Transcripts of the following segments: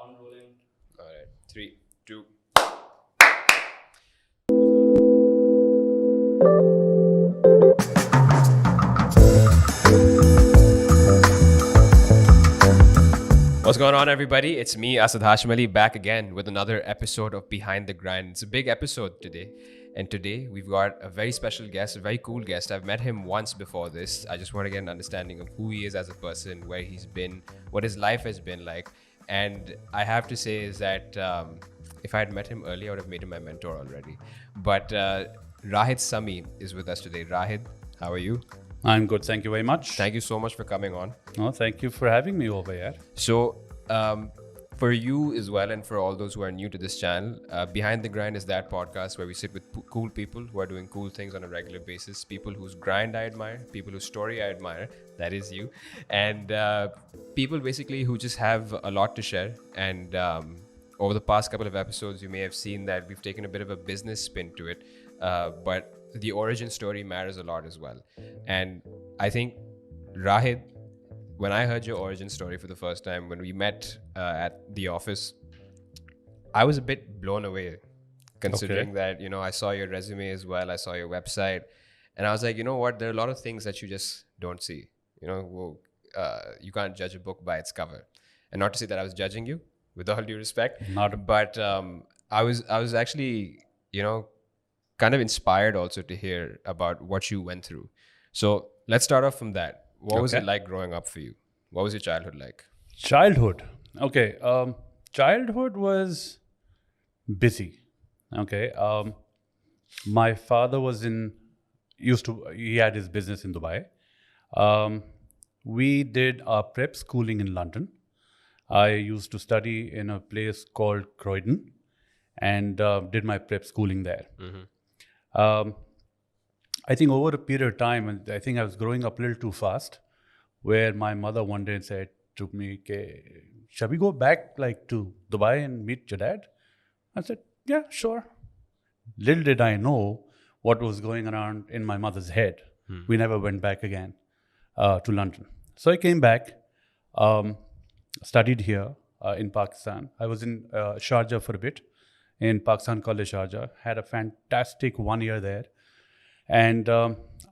Sound rolling. All right. 3, 2. What's going on, everybody? It's me, Asad Hashim Ali, back again with another episode of Behind the Grind. It's a big episode today. And today we've got a very special guest, a very cool guest. I've met him once before this. I just want to get an understanding of who he is as a person, where he's been, what his life has been like. And I have to say is that if I had met him earlier, I would have made him my mentor already. But Rahid Sami is with us today. Rahid, how are you? I'm good. Thank you very much. Thank you so much for coming on. Oh, thank you for having me over here. So, for you as well, and for all those who are new to this channel, Behind the Grind is that podcast where we sit with cool people who are doing cool things on a regular basis, people whose grind I admire, people whose story I admire, that is you, and people basically who just have a lot to share. And over the past couple of episodes, you may have seen that we've taken a bit of a business spin to it, but the origin story matters a lot as well. And I think, Rahid, when I heard your origin story for the first time, when we met at the office, I was a bit blown away, considering that, I saw your resume as well. I saw your website, and I was like, you know what? There are a lot of things that you just don't see. You can't judge a book by its cover. And not to say that I was judging you, with all due respect. But I was actually, kind of inspired also to hear about what you went through. So let's start off from that. What was it like growing up for you? What was your childhood like? Childhood. Okay. Childhood was busy. Okay. My father he had his business in Dubai. We did our prep schooling in London. I used to study in a place called Croydon and did my prep schooling there. Mm-hmm. I think over a period of time, and I think I was growing up a little too fast, where my mother one day said to me, shall we go back to Dubai and meet your dad? I said, yeah, sure. Little did I know what was going around in my mother's head. We never went back again to London. So I came back, studied here in Pakistan. I was in Sharjah for a bit, in Pakistan College Sharjah. Had a fantastic 1 year there. And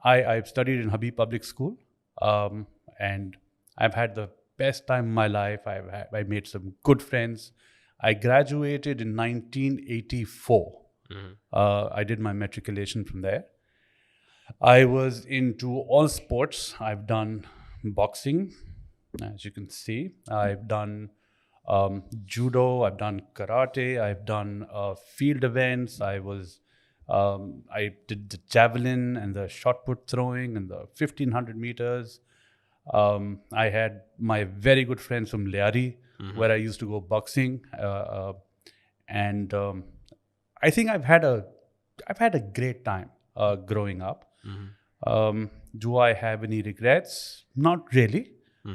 I've studied in Habib Public School. And I've had the best time of my life. I made some good friends. I graduated in 1984. I did my matriculation from there. I was into all sports. I've done boxing, as you can see. I've done judo. I've done karate. I've done field events. I did the javelin and the shot put throwing and the 1500 meters. I had my very good friends from Liari, where I used to go boxing. And I think I've had a great time growing up. Do I have any regrets? Not really.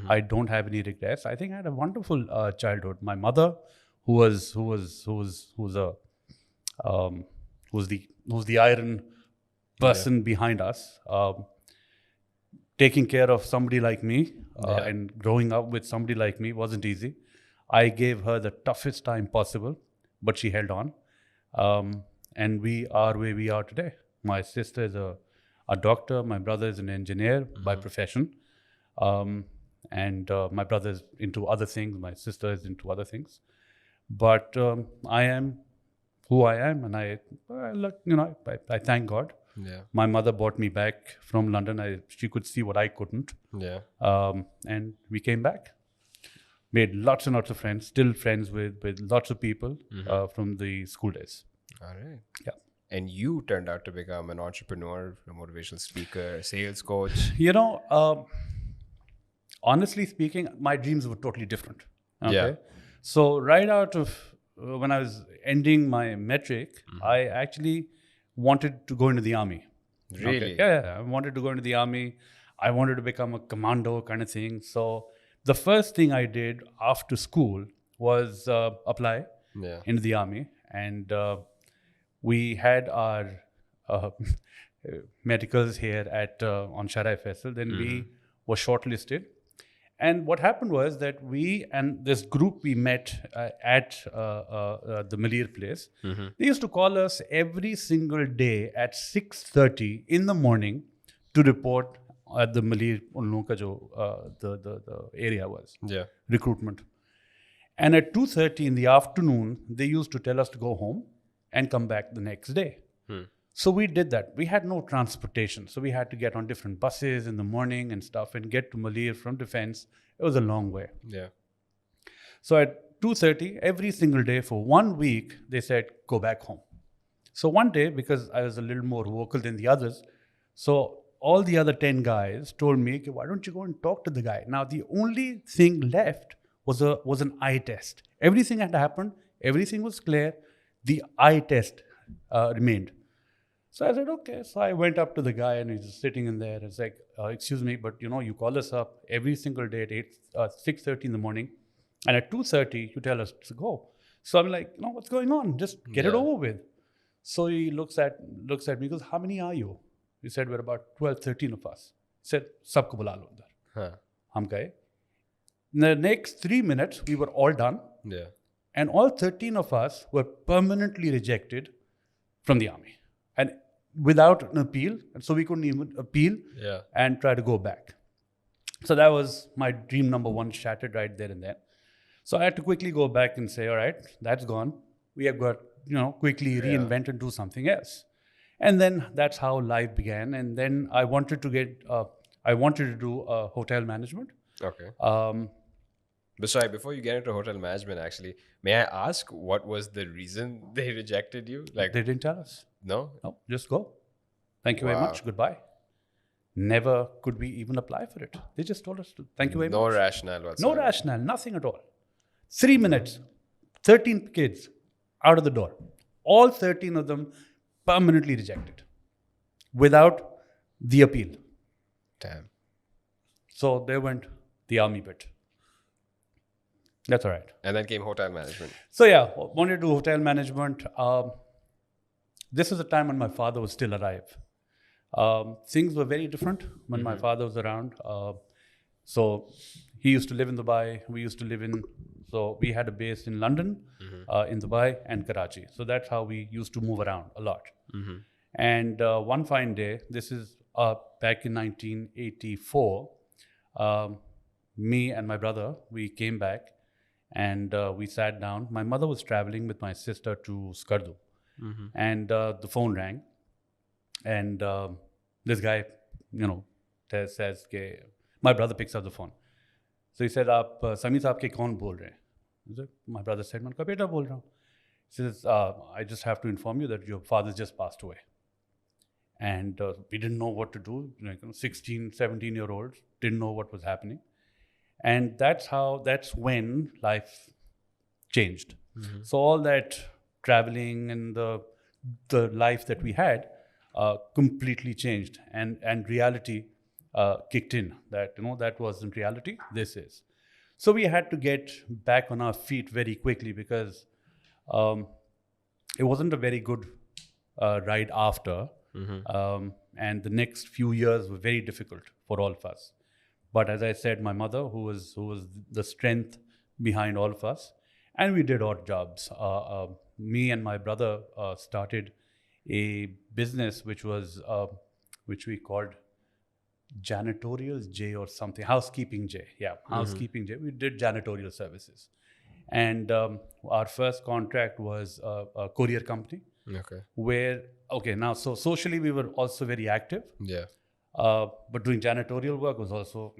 I don't have any regrets. I think I had a wonderful childhood. My mother, who was the iron person behind us, taking care of somebody like me and growing up with somebody like me wasn't easy. I gave her the toughest time possible, but she held on. And we are where we are today. My sister is a doctor. My brother is an engineer by profession. And my brother is into other things. My sister is into other things. But I am who I am, and I thank God. Yeah. My mother brought me back from London. She could see what I couldn't. Yeah. And we came back. Made lots and lots of friends. Still friends with lots of people from the school days. All right. Yeah. And you turned out to become an entrepreneur, a motivational speaker, a sales coach. Honestly speaking, my dreams were totally different. Okay? Yeah. So right out of when I was ending my metric, I actually wanted to go into the army. Really? Okay? Yeah. I wanted to go into the army. I wanted to become a commando kind of thing. So the first thing I did after school was apply into the army. And we had our medicals here on Sharai Faisal. Then we were shortlisted. And what happened was that we and this group we met at the Malir place. They used to call us every single day at 6:30 in the morning to report at the Malir उन लोगों का जो the area was Yeah. recruitment. And at 2:30 in the afternoon, they used to tell us to go home and come back the next day. So we did that. We had no transportation. So we had to get on different buses in the morning and stuff and get to Malir from Defense. It was a long way. Yeah. So at 2:30, every single day for 1 week, they said, go back home. So one day, because I was a little more vocal than the others, so all the other 10 guys told me, okay, why don't you go and talk to the guy? Now, the only thing left was an eye test. Everything had happened. Everything was clear. The eye test remained. So I said, okay. So I went up to the guy and he's sitting in there. It's like, excuse me, but you call us up every single day at 6:30 in the morning. And at 2:30, you tell us to go. So I'm like, what's going on? Just get it over with. So he looks at me, goes, how many are you? He said, we're about 12, 13 of us. He said, sabko bula lo andar. Hum gaye. In the next 3 minutes, we were all done. Yeah. And all 13 of us were permanently rejected from the army. And without an appeal. And so we couldn't even appeal and try to go back. So that was my dream number one shattered right there and then. So I had to quickly go back and say, all right, that's gone. We have got, quickly reinvent and do something else. And then that's how life began. And then I wanted to do hotel management. Okay. But sorry, before you get into hotel management, actually, may I ask what was the reason they rejected you? Like, they didn't tell us. No, just go. Thank you very much. Goodbye. Never could we even apply for it. They just told us to. Thank you very much. No rationale whatsoever. No rationale, nothing at all. 3 minutes, 13 kids out of the door. All 13 of them permanently rejected without the appeal. Damn. So they went the army bit. That's all right. And then came hotel management. So yeah, wanted to do hotel management. This was a time when my father was still alive. Things were very different when my father was around. So he used to live in Dubai. We used to live so we had a base in London, in Dubai and Karachi. So that's how we used to move around a lot. And one fine day, this is back in 1984, me and my brother, we came back and we sat down. My mother was traveling with my sister to Skardu. And the phone rang, and this guy, says, my brother picks up the phone. So he said, "Aap Sami saab ke kaun bol rahe hain?" My brother said, "Man ka beta bol raha hu." He says, "I just have to inform you that your father just passed away." And we didn't know what to do. 16, 17-year-olds didn't know what was happening, and that's when life changed. So all that traveling and the life that we had completely changed, and reality kicked in. That wasn't reality. This is. So we had to get back on our feet very quickly because it wasn't a very good ride after, and the next few years were very difficult for all of us. But as I said, my mother, who was the strength behind all of us, and we did odd jobs. Me and my brother started a business which we called Janitorial J or something, Housekeeping J. Yeah, Housekeeping J. We did janitorial services. And our first contract was a courier company. Okay. Now, so socially we were also very active. Yeah. But doing janitorial work was also,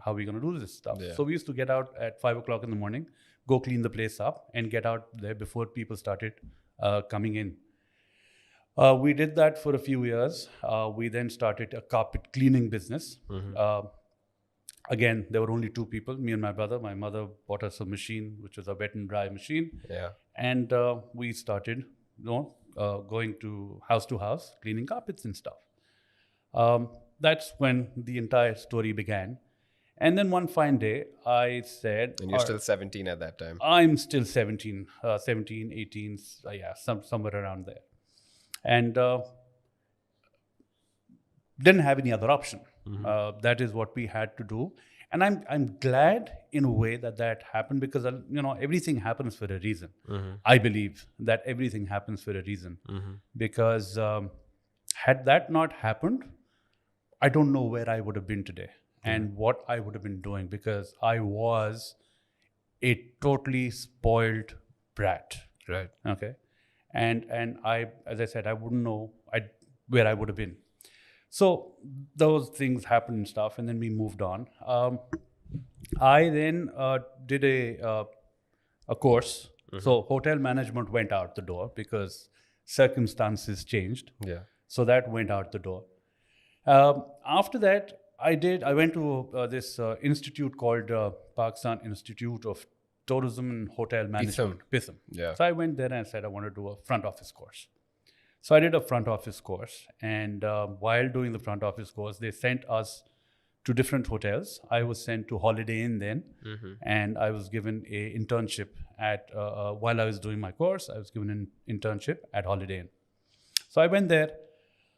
how are we going to do this stuff? Yeah. So we used to get out at 5 o'clock in the morning, go clean the place up, and get out there before people started coming in. We did that for a few years. We then started a carpet cleaning business. Again, there were only 2 people, me and my brother. My mother bought us a machine, which was a wet and dry machine. Yeah. And we started going to house, cleaning carpets and stuff. That's when the entire story began. And then one fine day, I said... And you're still 17 at that time. I'm still 17, 18, somewhere around there. And didn't have any other option. That is what we had to do. And I'm glad in a way that happened, because everything happens for a reason. I believe that everything happens for a reason, because had that not happened, I don't know where I would have been today and what I would have been doing, because I was a totally spoiled brat. Right. Okay. And I, as I said, I wouldn't know where I would have been. So those things happened and stuff, and then we moved on. I then did a course. So hotel management went out the door because circumstances changed. Yeah. So that went out the door. After that, I went to this institute called Pakistan Institute of Tourism and Hotel Management. PISM. Yeah. So I went there and I said I want to do a front office course. So I did a front office course, and while doing the front office course, they sent us to different hotels. I was sent to Holiday Inn then, and I was given a internship at while I was doing my course. I was given an internship at Holiday Inn. So I went there.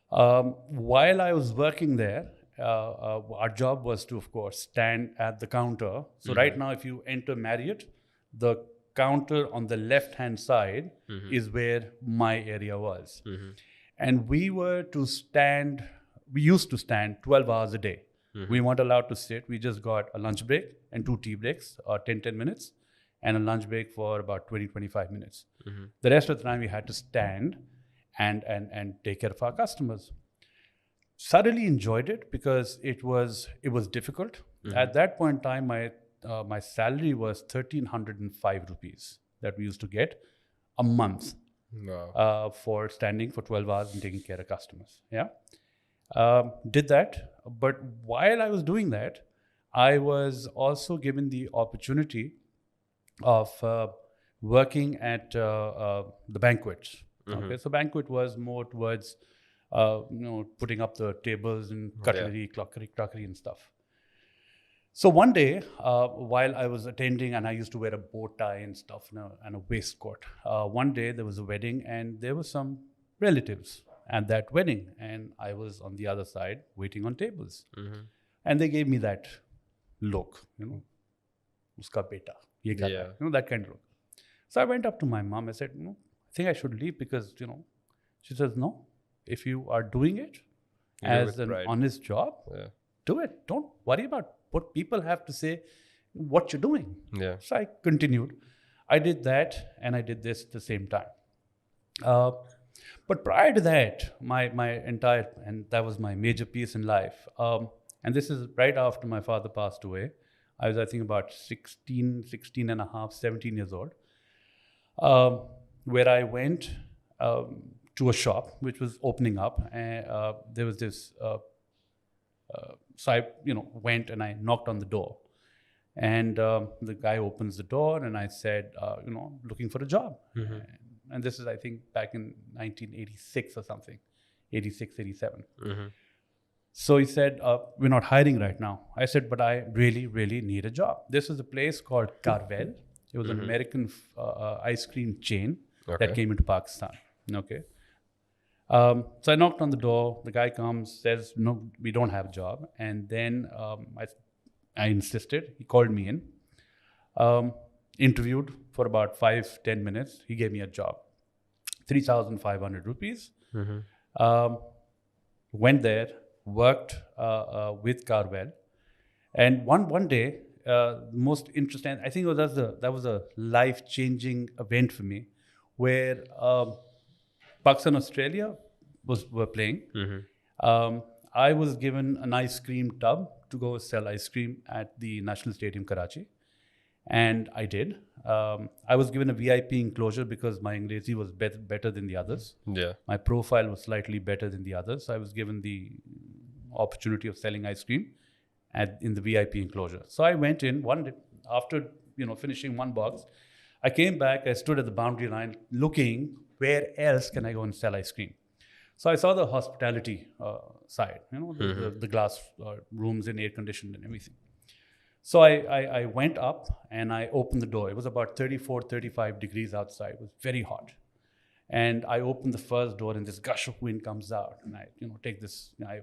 While I was working there, our job was to, of course, stand at the counter. So right now, if you enter Marriott, the counter on the left-hand side is where my area was. And we used to stand 12 hours a day. We weren't allowed to sit. We just got a lunch break and 2 tea breaks, 10 minutes, and a lunch break for about 20-25 minutes. The rest of the time we had to stand and take care of our customers. Thoroughly enjoyed it because it was difficult. At that point in time, my salary was 1,305 rupees that we used to get a month. Wow. For standing for 12 hours and taking care of customers. Yeah. Did that. But while I was doing that, I was also given the opportunity of working at the banquets. Okay. So banquet was more towards, putting up the tables and cutlery, crockery and stuff. So one day, while I was attending, and I used to wear a bow tie and stuff, and a waistcoat. One day there was a wedding, and there were some relatives at that wedding, and I was on the other side waiting on tables, and they gave me that look, uska beta, ye kar raha hai, that kind of look. So I went up to my mom. I said, I think I should leave because She says, no. If you are doing it as an honest job, do it. Don't worry about what people have to say, what you're doing. Yeah. So I continued. I did that, and I did this at the same time. But prior to that, my entire, and that was my major piece in life. And this is right after my father passed away. I was, I think, about 16 and a half, 17 years old, where I went to a shop which was opening up. And there was this, so I went and I knocked on the door. And the guy opens the door, and I said, looking for a job. And this is, I think, back in 1986 or something, 86, 87. So he said, we're not hiring right now. I said, but I really, really need a job. This is a place called Carvel. It was an American ice cream chain that came into Pakistan. Okay. So I knocked on the door. The guy comes, says, no, we don't have a job. And then I insisted. He called me in, interviewed for about 5-10 minutes. He gave me a job, 3,500 rupees. Went there, worked with Carvel. And one day, most interesting, I think that was a life-changing event for me, where Pakistan, Australia were playing. I was given an ice cream tub to go sell ice cream at the National Stadium, Karachi. And I did. I was given a VIP enclosure because my Angrezi was better than the others. Yeah. My profile was slightly better than the others. So I was given the opportunity of selling ice cream in the VIP enclosure. So I went in one day, after finishing one box. I came back. I stood at the boundary line looking where else can I go and sell ice cream. So I saw the hospitality side, the glass rooms and air conditioned and everything. So I went up and I opened the door. It was about 34, 35 degrees outside. It was very hot. And I opened the first door, and this gush of wind comes out. And I take this, I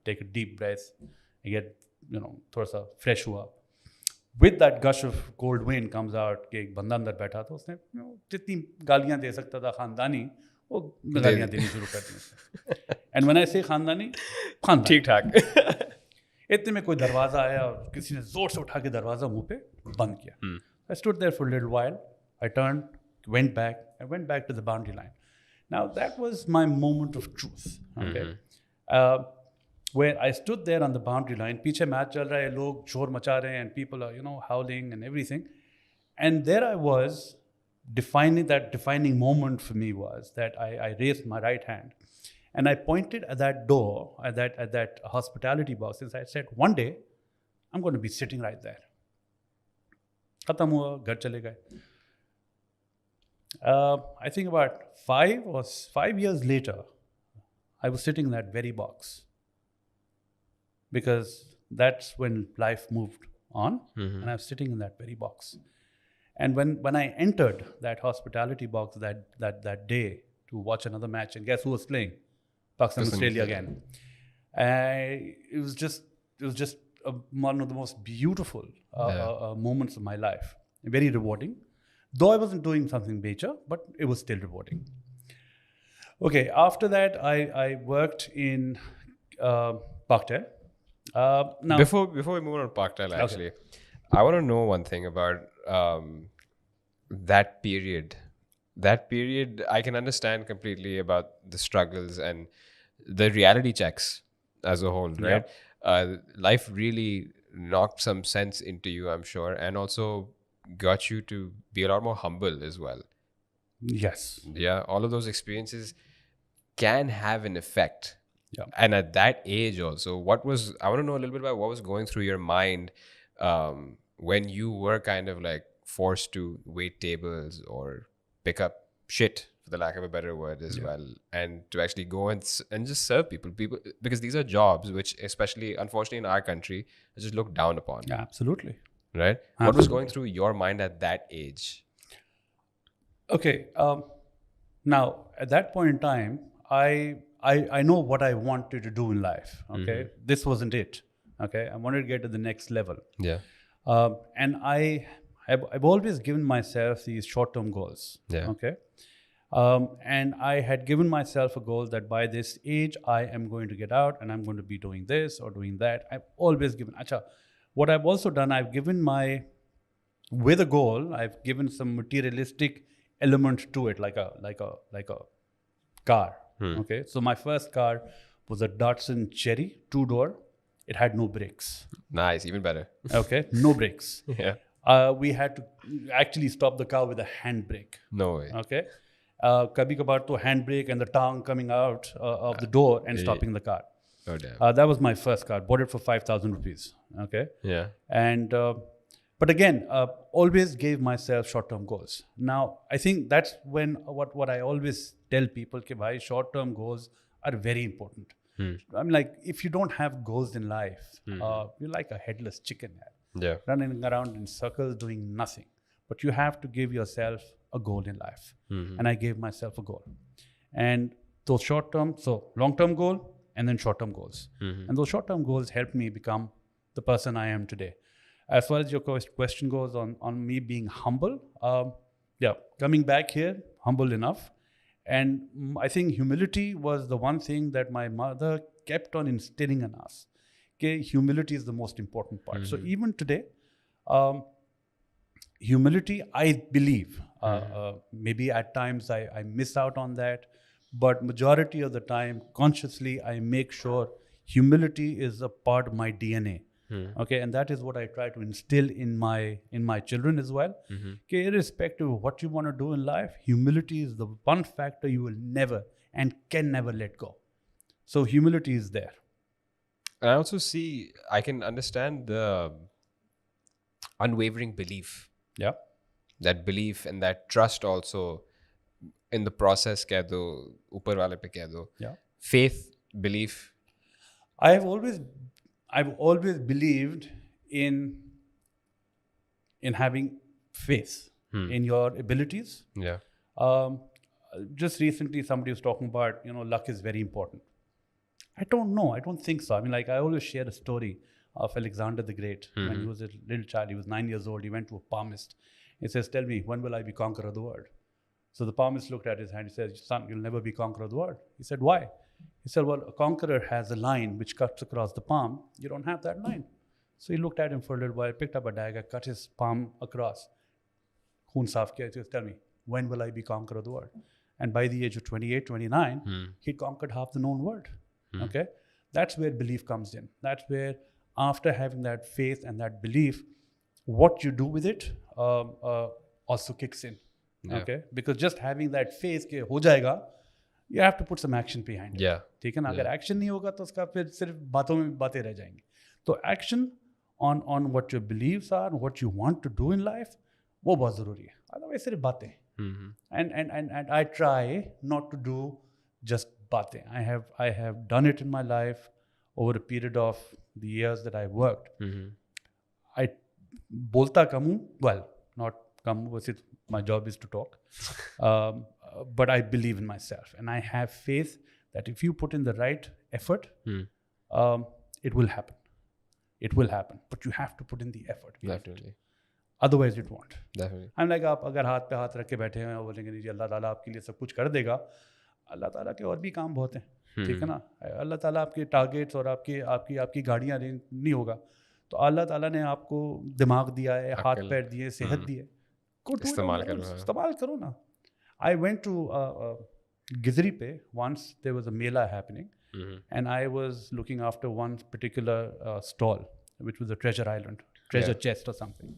take a deep breath. I get थोड़ा सा fresh हुआ. With that gush of cold wind comes out कि एक बंदा अंदर बैठा था, उसने जितनी गालियाँ दे सकता था खानदानी, वो गालियाँ देनी शुरू कर दी उसने. And when I say खानदानी ठीक ठाक. इतने में कोई दरवाज़ा आया और किसी ने ज़ोर से उठा के दरवाज़ा मुंह पे बंद किया. I stood there for a little while. I turned, went back to the boundary line. Now that was my moment of truth. Okay, where I stood there on the boundary line. पीछे match चल रहा है, लोग शोर मचा रहे हैं, and people are howling and everything. And there I was, defining moment for me was that I raised my right hand. And I pointed at that door, at that hospitality box, and I said, one day, I'm going to be sitting right there. खत्म हुआ, घर चले गए. I think about 5 years later, I was sitting in that very box. Because that's when life moved on, and I was sitting in that very box. And when I entered that hospitality box that day to watch another match, and guess who was playing? Pakistan, Australia again. It was just one of the most beautiful moments of my life. Very rewarding. Though I wasn't doing something major, but it was still rewarding. Okay, after that, I worked in Pakistan. Now, Before we move on to Pakistan, actually, I want to know one thing about that period. That period, I can understand completely about the struggles and the reality checks as a whole, right? Life really knocked some sense into you, I'm sure, and also got you to be a lot more humble as well. Yes. Yeah, all of those experiences can have an effect. Yeah. And at that age also, I want to know a little bit about what was going through your mind when you were kind of like forced to wait tables or pick up shit, for the lack of a better word, as well, and to actually go and just serve people, because these are jobs which, especially unfortunately in our country, are just looked down upon. Yeah, absolutely. Right? Absolutely. What was going through your mind at that age? Okay. Now, at that point in time, I know what I wanted to do in life. Okay. This wasn't it. Okay. I wanted to get to the next level. Yeah. And I've always given myself these short-term goals. Yeah. Okay. And I had given myself a goal that by this age, I am going to get out and I'm going to be doing this or doing that. I've always given. What I've also done, I've given with a goal, I've given some materialistic element to it, like a car. Okay. So my first car was a Datsun Cherry 2-door. It had no brakes. Nice, even better. Okay. No brakes. Yeah. We had to actually stop the car with a handbrake. No way. Okay. Kabhi kabar to handbrake and the tongue coming out of the door and stopping the car. Oh, damn. That was my first car. Bought it for 5,000 rupees. Okay. Yeah. And but again, always gave myself short-term goals. Now, I think that's when what I always tell people, कि भाई short-term goals are very important. I'm like, if you don't have goals in life, you're like a headless chicken. Yeah. Running around in circles doing nothing. But you have to give yourself a goal in life. And I gave myself a goal. And those short-term, so long-term goal and then short-term goals. And those short-term goals helped me become the person I am today. As far as your question goes on me being humble, coming back here, humble enough. And I think humility was the one thing that my mother kept on instilling in us. Okay, humility is the most important part. So even today, humility, I believe, maybe at times I miss out on that, but majority of the time, consciously, I make sure humility is a part of my DNA. Okay, and that is what I try to instill in my children as well. Okay, irrespective of what you want to do in life, humility is the one factor you will never and can never let go. So humility is there. I also I can understand the unwavering belief. Yeah. That belief and that trust also in the process, keh do, upar wale pe keh do. Yeah. Faith, belief. I've always believed in having faith in your abilities. Yeah. Just recently, somebody was talking about, luck is very important. I don't know. I don't think so. I mean, like I always share a story of Alexander the Great. When he was a little child, he was 9 years old, he went to a palmist. He says, tell me, when will I be conqueror of the world? So the palmist looked at his hand, he says, son, you'll never be conqueror of the world. He said, why? He said, well, a conqueror has a line which cuts across the palm. You don't have that line. So he looked at him for a little while, picked up a dagger, cut his palm across. Khoon saaf kiya. He says, tell me, when will I be conqueror of the world? And by the age of 28, 29, he conquered half the known world. Okay? That's where belief comes in. That's where, after having that faith and that belief, what you do with it also kicks in. Yeah. Okay? Because just having that faith ke ho jayega, you have to put some action behind it. Yeah. ठीक है ना? अगर action नहीं होगा तो उसका फिर सिर्फ बातों में बातें रह जाएंगी. तो action on what your beliefs are, what you want to do in life, वो बहुत ज़रूरी है. Otherwise सिर्फ बातें. And I try not to do just बातें. I have done it in my life over a period of the years that I worked. I बोलता कम हूँ, well, not कम, वैसे my job is to talk. But I believe in myself, and I have faith that if you put in the right effort, it will happen. It will happen, but you have to put in the effort. Definitely. Otherwise, it won't. Definitely. I'm like, आप अगर हाथ पे हाथ रख के बैठे हैं और बोलेंगे नहीं जी अल्लाह ताला आपके लिए सब कुछ कर देगा, अल्लाह ताला के और भी काम बहुत हैं, ठीक है ना? अल्लाह ताला आपके टारगेट्स और आपकी गाड़ियाँ नहीं होगा, तो अल्लाह ताला ने आपको दिमाग दिया है, हाथ पैर दिए, सेहत दी है, इस्तेमाल करो ना. I went to Gizri Pe once. There was a mela happening, and I was looking after one particular stall, which was a treasure island, treasure chest or something.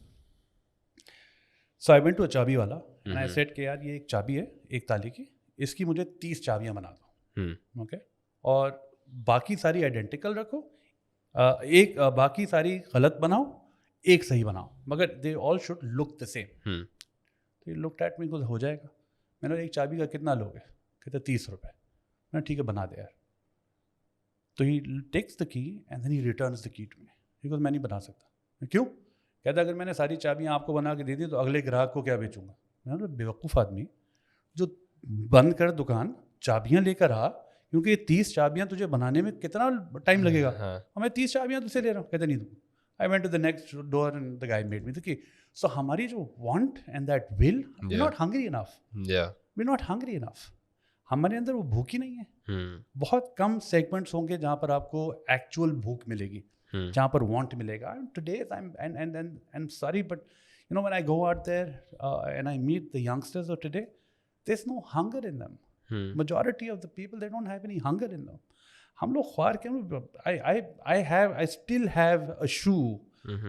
So I went to a चाबी वाला, and I said कि यार ये एक चाबी है, एक ताले की, इसकी मुझे 30 चाबियाँ बना दो, okay? और बाकी सारी आइडेंटिकल रखो, एक बाकी सारी गलत बनाओ, एक सही बनाओ, मगर they all should look the same. तो he looked at me, कुछ हो जाएगा. मैंने एक चाबी का कितना लोगे? कहते 30 रुपये. मैंने ठीक है बना दे यार. तो he takes the key and then he returns the key to me. Because मैं नहीं बना सकता. क्यों? कहता अगर मैंने सारी चाबियाँ आपको बना के दे दी तो अगले ग्राहक को क्या बेचूंगा? मैंने बेवकूफ़ आदमी जो बंद कर दुकान चाबियाँ लेकर आ, क्योंकि ये 30 चाबियाँ तुझे बनाने में कितना टाइम लगेगा, और मैं 30 चाबियाँ तुझसे ले रहा हूँ. कहते नहीं दूँ. I went to the next door and the guy made me the key. So हमारी जो want and that will, we're not hungry enough. Yeah. We're not hungry enough. हमारे अंदर वो भूख ही नहीं है. बहुत कम सेगमेंट्स होंगे जहाँ पर आपको एक्चुअल भूख मिलेगी, जहाँ पर want मिलेगा. Today I'm sorry, but you know when I go out there and I meet the youngsters of today, there's no hunger in them. Majority of the people, they don't have any hunger in them. हम लोग ख्वार के I still have a shoe,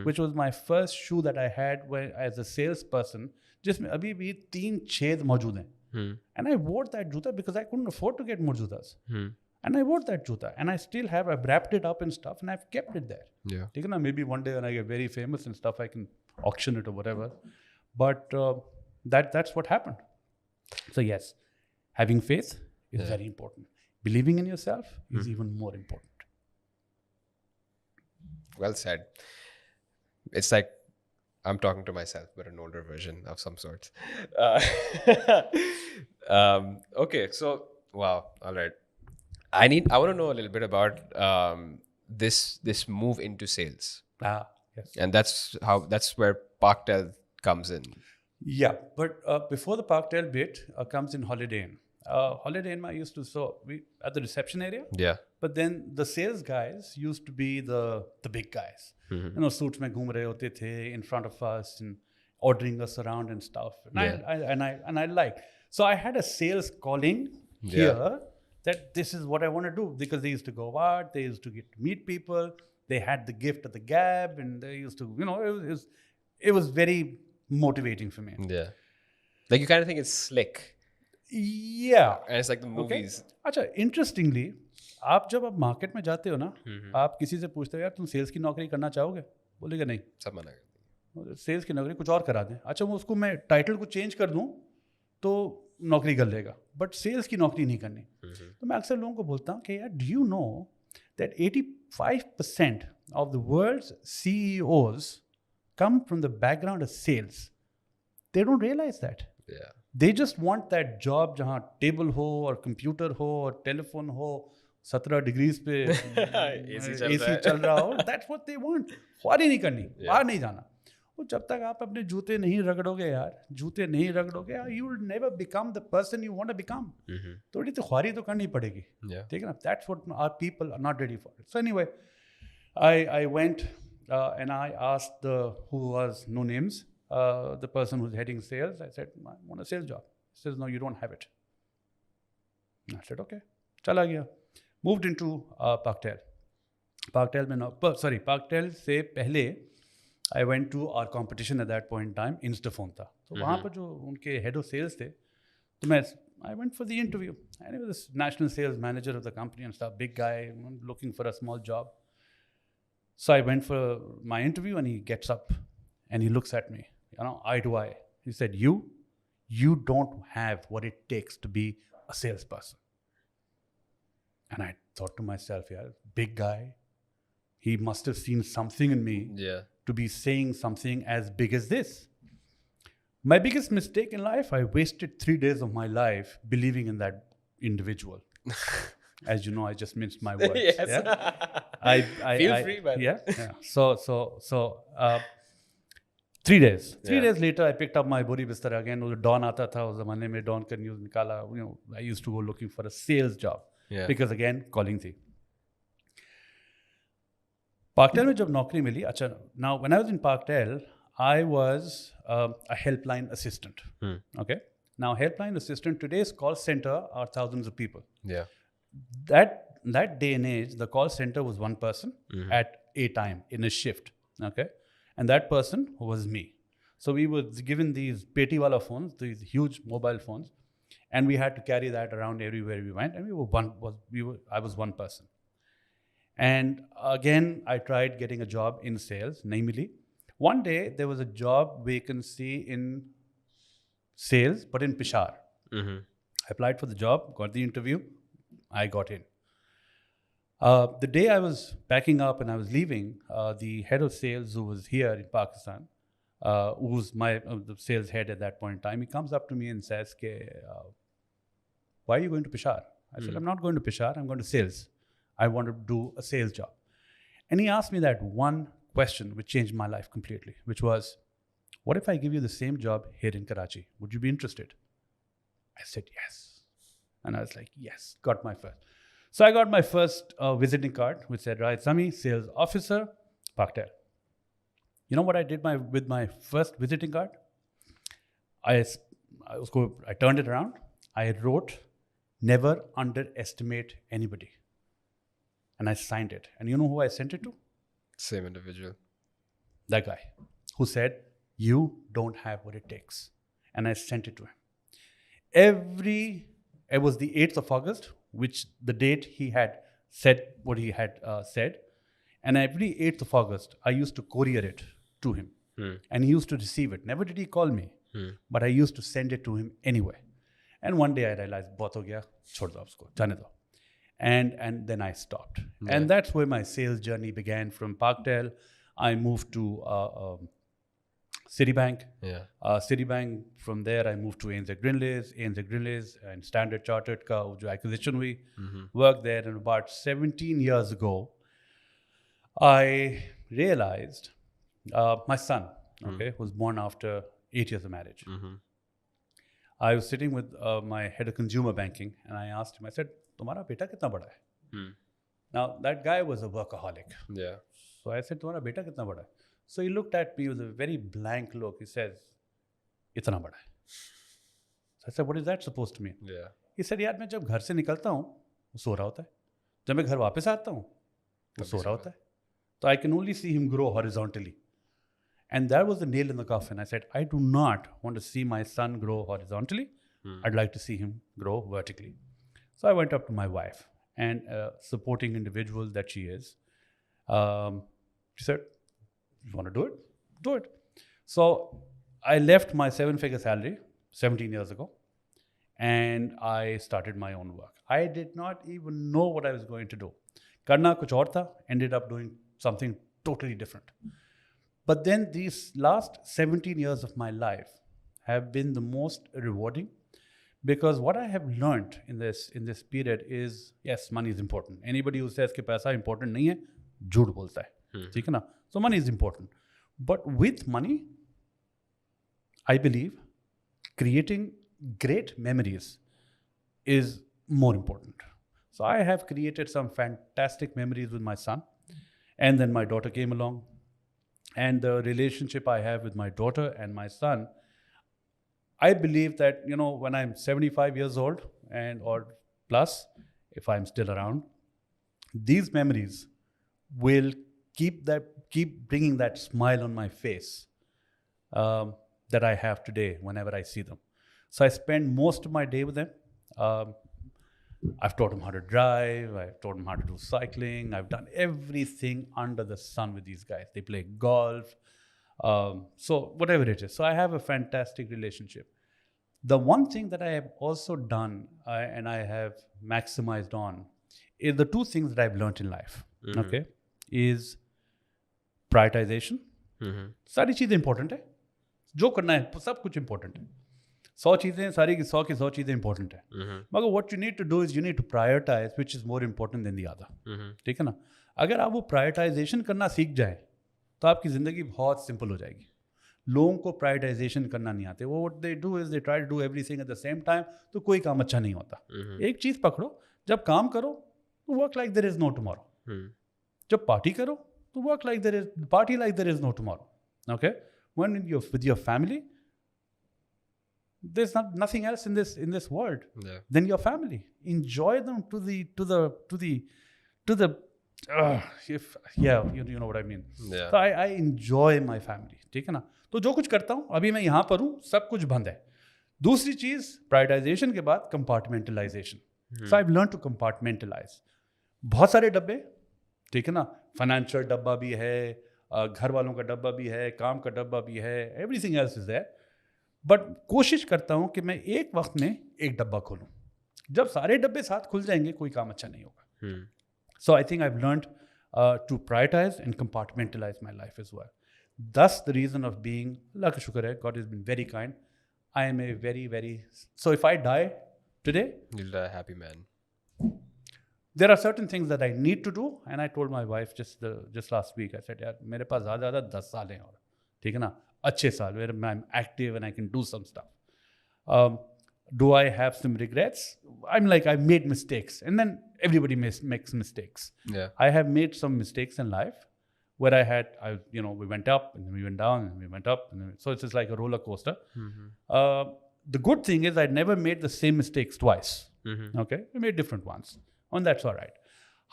which was my first shoe that I had as a salesperson, जिसमें अभी भी 3 छेद मौजूद हैं. And I wore that juta because I couldn't afford to get more jutas. And I wore that juta, and I've wrapped it up and stuff, and I've kept it there. Yeah. ठीक है ना? Maybe one day when I get very famous and stuff, I can auction it or whatever. But that's what happened. So yes, having faith is very important. Believing in yourself is even more important. Well said. It's like I'm talking to myself, but an older version of some sorts. Okay, so wow, all right. I want to know a little bit about this move into sales. Yes. And that's where Parktel comes in. Yeah, but before the Parktel bit comes in Holiday Inn. Holiday Inn I used to we at the reception area. Yeah. But then the sales guys used to be the big guys. You know, suits mein घूम रहे होते थे in front of us and ordering us around and stuff. And I liked. So I had a sales calling here that this is what I want to do, because they used to go out, they used to get to meet people, they had the gift of the gab, and they used to, you know, it was very motivating for me. Yeah. Like you kind of think it's slick. Yeah. And it's like the movies. Okay. अच्छा, interestingly, जब आप market में जाते हो ना, आप किसी से पूछते हो यार तुम सेल्स की नौकरी करना चाहोगे? बोलेगा नहीं. सब मना कर. सेल्स की नौकरी कुछ और करा दें. अच्छा, वो उसको मैं टाइटल को चेंज कर दूं तो नौकरी कर लेगा, बट सेल्स की नौकरी नहीं करनी. तो मैं अक्सर लोगों को बोलता हूँ कि यार do you know that 85% of the world's CEOs come from the background of sales. They don't realize that. Yeah. They just want that job जहाँ टेबल हो और कंप्यूटर हो और टेलीफोन हो 17 डिग्रीज पे AC चल रहा हो, that's what they want. ख्वारी नहीं करनी, बाहर नहीं जाना. और जब तक आप अपने जूते नहीं रगड़ोगे यार, you will never become the person you want to become. थोड़ी तो ख्वारी तो करनी पड़ेगी. ठीक है ना? That's what our people are not ready for. So anyway, I went and I asked who was no names, the person who's heading sales. I said, I want a sales job. He says, no, you don't have it. I said, okay. Chala gaya. Moved into Parkdale. Parkdale से पहले I went to our competition at that point in time, Instaphone था. तो वहाँ पर जो उनके head of sales थे, तो I went for the interview. And he was this national sales manager of the company and stuff, big guy, looking for a small job. So I went for my interview and he gets up and he looks at me, eye to eye. He said, you don't have what it takes to be a salesperson. And I thought to myself, yeah, big guy, he must have seen something in me to be saying something as big as this. My biggest mistake in life, I wasted 3 days of my life believing in that individual. As you know, I just minced my words. Yes. Yeah? Feel free, man. Yeah. So 3 days. 3 days later, I picked up my buri bistar again. Dawn aata tha, us zamane mein Dawn ka news nikala. I used to go looking for a sales job. Yeah. Because again, calling thi. Parkdale mein jab naukri mili, now when I was in Parkdale, I was a helpline assistant. Okay. Now helpline assistant, today's call center are thousands of people. Yeah. That day and age, the call center was one person at a time in a shift. Okay. And that person was me. So we were given these petiwala phones, these huge mobile phones, and we had to carry that around everywhere we went. And I was one person. And again, I tried getting a job in sales, namely. One day, there was a job vacancy in sales, but in Peshawar. I applied for the job, got the interview, I got in. The day I was packing up and I was leaving, the head of sales who was here in Pakistan, who was the sales head at that point in time, he comes up to me and says, why are you going to Peshawar? I said, I'm not going to Peshawar, I'm going to sales. I want to do a sales job. And he asked me that one question which changed my life completely, which was, what if I give you the same job here in Karachi? Would you be interested? I said, yes. And I was like, yes, got my first. So I got my first visiting card, which said, Rahid Sami, sales officer, Parkdale. You know what I did with my first visiting card? I turned it around. I wrote, never underestimate anybody. And I signed it. And you know who I sent it to? Same individual. That guy who said, you don't have what it takes. And I sent it to him. It was the 8th of August, which the date he had said what he had said. And every 8th of August, I used to courier it to him. And he used to receive it. Never did he call me. But I used to send it to him anyway. And one day I realized, bahut ho gaya, chhod do usko, jane do. And then I stopped. Yeah. And that's where my sales journey began. From Parkdale, I moved to Citibank. Yeah. Citibank, from there I moved to ANZ Grindlays, and Standard Chartered ka jo acquisition hui. Worked there, and about 17 years ago, I realized my son, was born after 8 years of marriage. I was sitting with my head of consumer banking, and I asked him, I said, तुम्हारा बेटा कितना बड़ा है? Now that guy was a workaholic. Yeah. So I said, तुम्हारा बेटा कितना बड़ा है? So he looked at me with a very blank look. He says, इतना बड़ा है. So I said, what is that supposed to mean? Yeah. He said, यार मैं जब घर से निकलता हूँ, वो सो रहा होता है. जब मैं घर वापस आता हूँ, वो सो रहा होता है. So I can only see him grow horizontally. And that was the nail in the coffin. I said, I do not want to see my son grow horizontally. I'd like to see him grow vertically. So I went up to my wife, and supporting individual that she is, she said, you want to do it? Do it. So I left my 7-figure salary 17 years ago, and I started my own work. I did not even know what I was going to do. Karna kuch aur tha, ended up doing something totally different. But then these last 17 years of my life have been the most rewarding, Because what I have learned in this period is, yes, money is important. Anybody who says कि पैसा important नहीं है, झूठ बोलता है, ठीक है ना? So money is important. But with money, I believe creating great memories is more important. So I have created some fantastic memories with my son. And then my daughter came along. And the relationship I have with my daughter and my son, I believe that, when I'm 75 years old or plus, if I'm still around, these memories will keep bringing that smile on my face that I have today whenever I see them. So I spend most of my day with them. I've taught them how to drive. I've taught them how to do cycling. I've done everything under the sun with these guys. They play golf. So whatever it is. So I have a fantastic relationship. The one thing that I have also done and I have maximized on is the two things that I've learned in life. Okay, is prioritization. सारी चीज़ें important है. जो करना है सब कुछ important है. 100 चीज़ें सारी की 100 चीज़ें important है. मगर what you need to do is you need to prioritize which is more important than the other. ठीक है ना? अगर आप वो prioritization करना सीख जाए तो आपकी ज़िंदगी बहुत simple हो जाएगी. लोगों को प्रायोरिटाइजेशन करना नहीं आते. वो what they do is they try to do everything at the same time. तो कोई काम अच्छा नहीं होता. एक चीज़ पकड़ो, जब काम करो तो work like there is no tomorrow. जब पार्टी करो तो work like there is party like there is no tomorrow. Okay? When you're with your family, there's nothing else in this world than your family. Enjoy them to the you know what I mean. So I enjoy my family. ठीक है ना? तो जो कुछ करता हूँ, अभी मैं यहाँ पर हूँ, सब कुछ बंद है. दूसरी चीज़ प्रायोरिटाइजेशन के बाद compartmentalisation. So I have learn to compartmentalise. बहुत सारे डब्बे, ठीक है ना? फाइनेंशियल डब्बा भी है, घर वालों का डब्बा भी है, काम का डब्बा भी है, everything else is there. But कोशिश करता हूँ कि मैं एक वक्त में एक डब्बा खोलूँ. जब सारे डब्बे साथ खुल जाएंगे कोई काम अच्छा नहीं होगा. So I think I have learned to prioritise and compartmentalise my life as well. Thus the reason of being, Allah ka shukar hai, God has been very kind. I am a very, very, so if I die today, you'll die a happy man. There are certain things that I need to do, and I told my wife just last week, I said, yaar, mere paas zyada 10 saal hain aur, theek hai na, अच्छे साल where I'm active and I can do some stuff. Do I have some regrets? I'm like, I've made mistakes, and then everybody makes mistakes. Yeah. I have made some mistakes in life. Where we went up and then we went down and we went up. So it's just like a roller coaster. The good thing is I never made the same mistakes twice. Okay? We made different ones. And that's all right.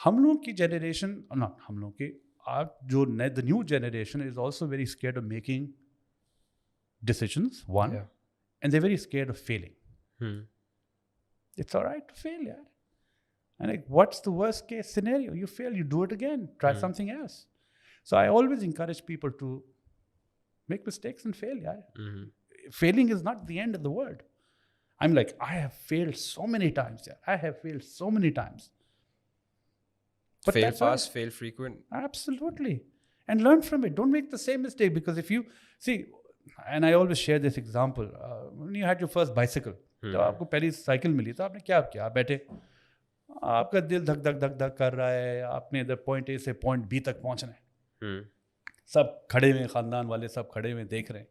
हम लोग की generation, not हम लोग की, the new generation is also very scared of making decisions, one. Yeah. And they're very scared of failing. It's all right to fail, yeah. And like, what's the worst case scenario? You fail, you do it again. Try something else. So I always encourage people to make mistakes and fail. Yeah. Failing is not the end of the world. I'm like, I have failed so many times. Yeah. I have failed so many times. But fail fast, fail frequent. Absolutely. And learn from it. Don't make the same mistake. Because if you see, and I always share this example, when you had your first bicycle, जब आपको पहली cycle मिली तो आपने क्या किया? आप बैठे, आपका दिल धक धक धक धक कर रहा है, आपने इधर पॉइंट ए से पॉइंट बी तक पहुंचना है. सब खड़े हुए, खानदान वाले सब खड़े हुए देख रहे हैं.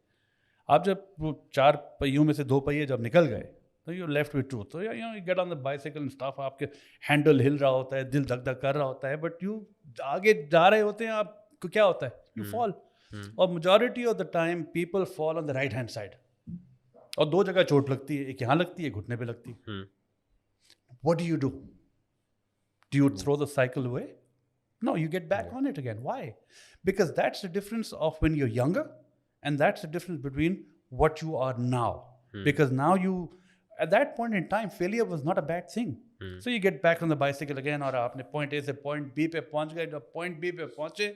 आप जब वो 4 पहियों में से 2 पहिए जब निकल गए तो यू लेफ्ट विद ट्रूथ. तो you get on the bicycle and stuff, आपके हैंडल हिल रहा होता है, दिल धक धक कर रहा होता है, बट यू आगे जा रहे होते हैं, आपको क्या होता है? You fall. और majority of the time people fall on the right hand side. और 2 जगह चोट लगती है, एक यहाँ लगती है, घुटने पे लगती है. What do? Do you throw the cycle away? No, you get back on it again. Why? Because that's the difference of when you're younger, and that's the difference between what you are now. Because now at that point in time, failure was not a bad thing. So you get back on the bicycle again, और आपने point A से point B पे पहुंच गए. जब point B पे पहुंचे,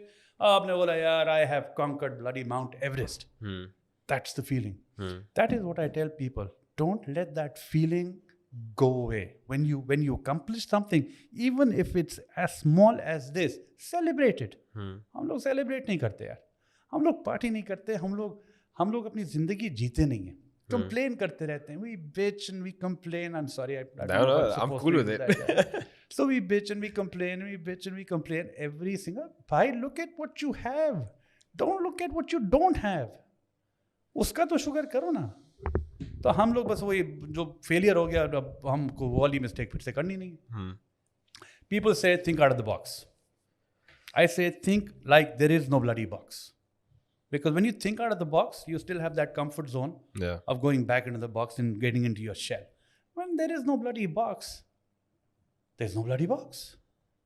आपने बोला, यार, I have conquered bloody Mount Everest. That's the feeling. That is what I tell people. Don't let that feeling go away. When you accomplish something, even if it's as small as this, celebrate it. हम लोग celebrate नहीं करते यार. हम लोग party नहीं करते. हम लोग अपनी जिंदगी जीते नहीं हैं. Complain करते रहते हैं. We bitch and we complain. I'm sorry, I don't No, know if no, I'm supposed cool to with use it. that. Yeah. So we bitch and we complain and we bitch and we complain every single. Bhai, look at what you have. Don't look at what you don't have. उसका तो sugar करो ना. तो हम लोग बस वही जो फेलियर हो गया, अब हमको वो वाली मिस्टेक फिर से करनी नहीं. People say think out of the box. I say think like there is no bloody box. Because when you think out of the box, you still have that comfort zone of going back into the box and getting into your shell. When there is no bloody box, there's no bloody box.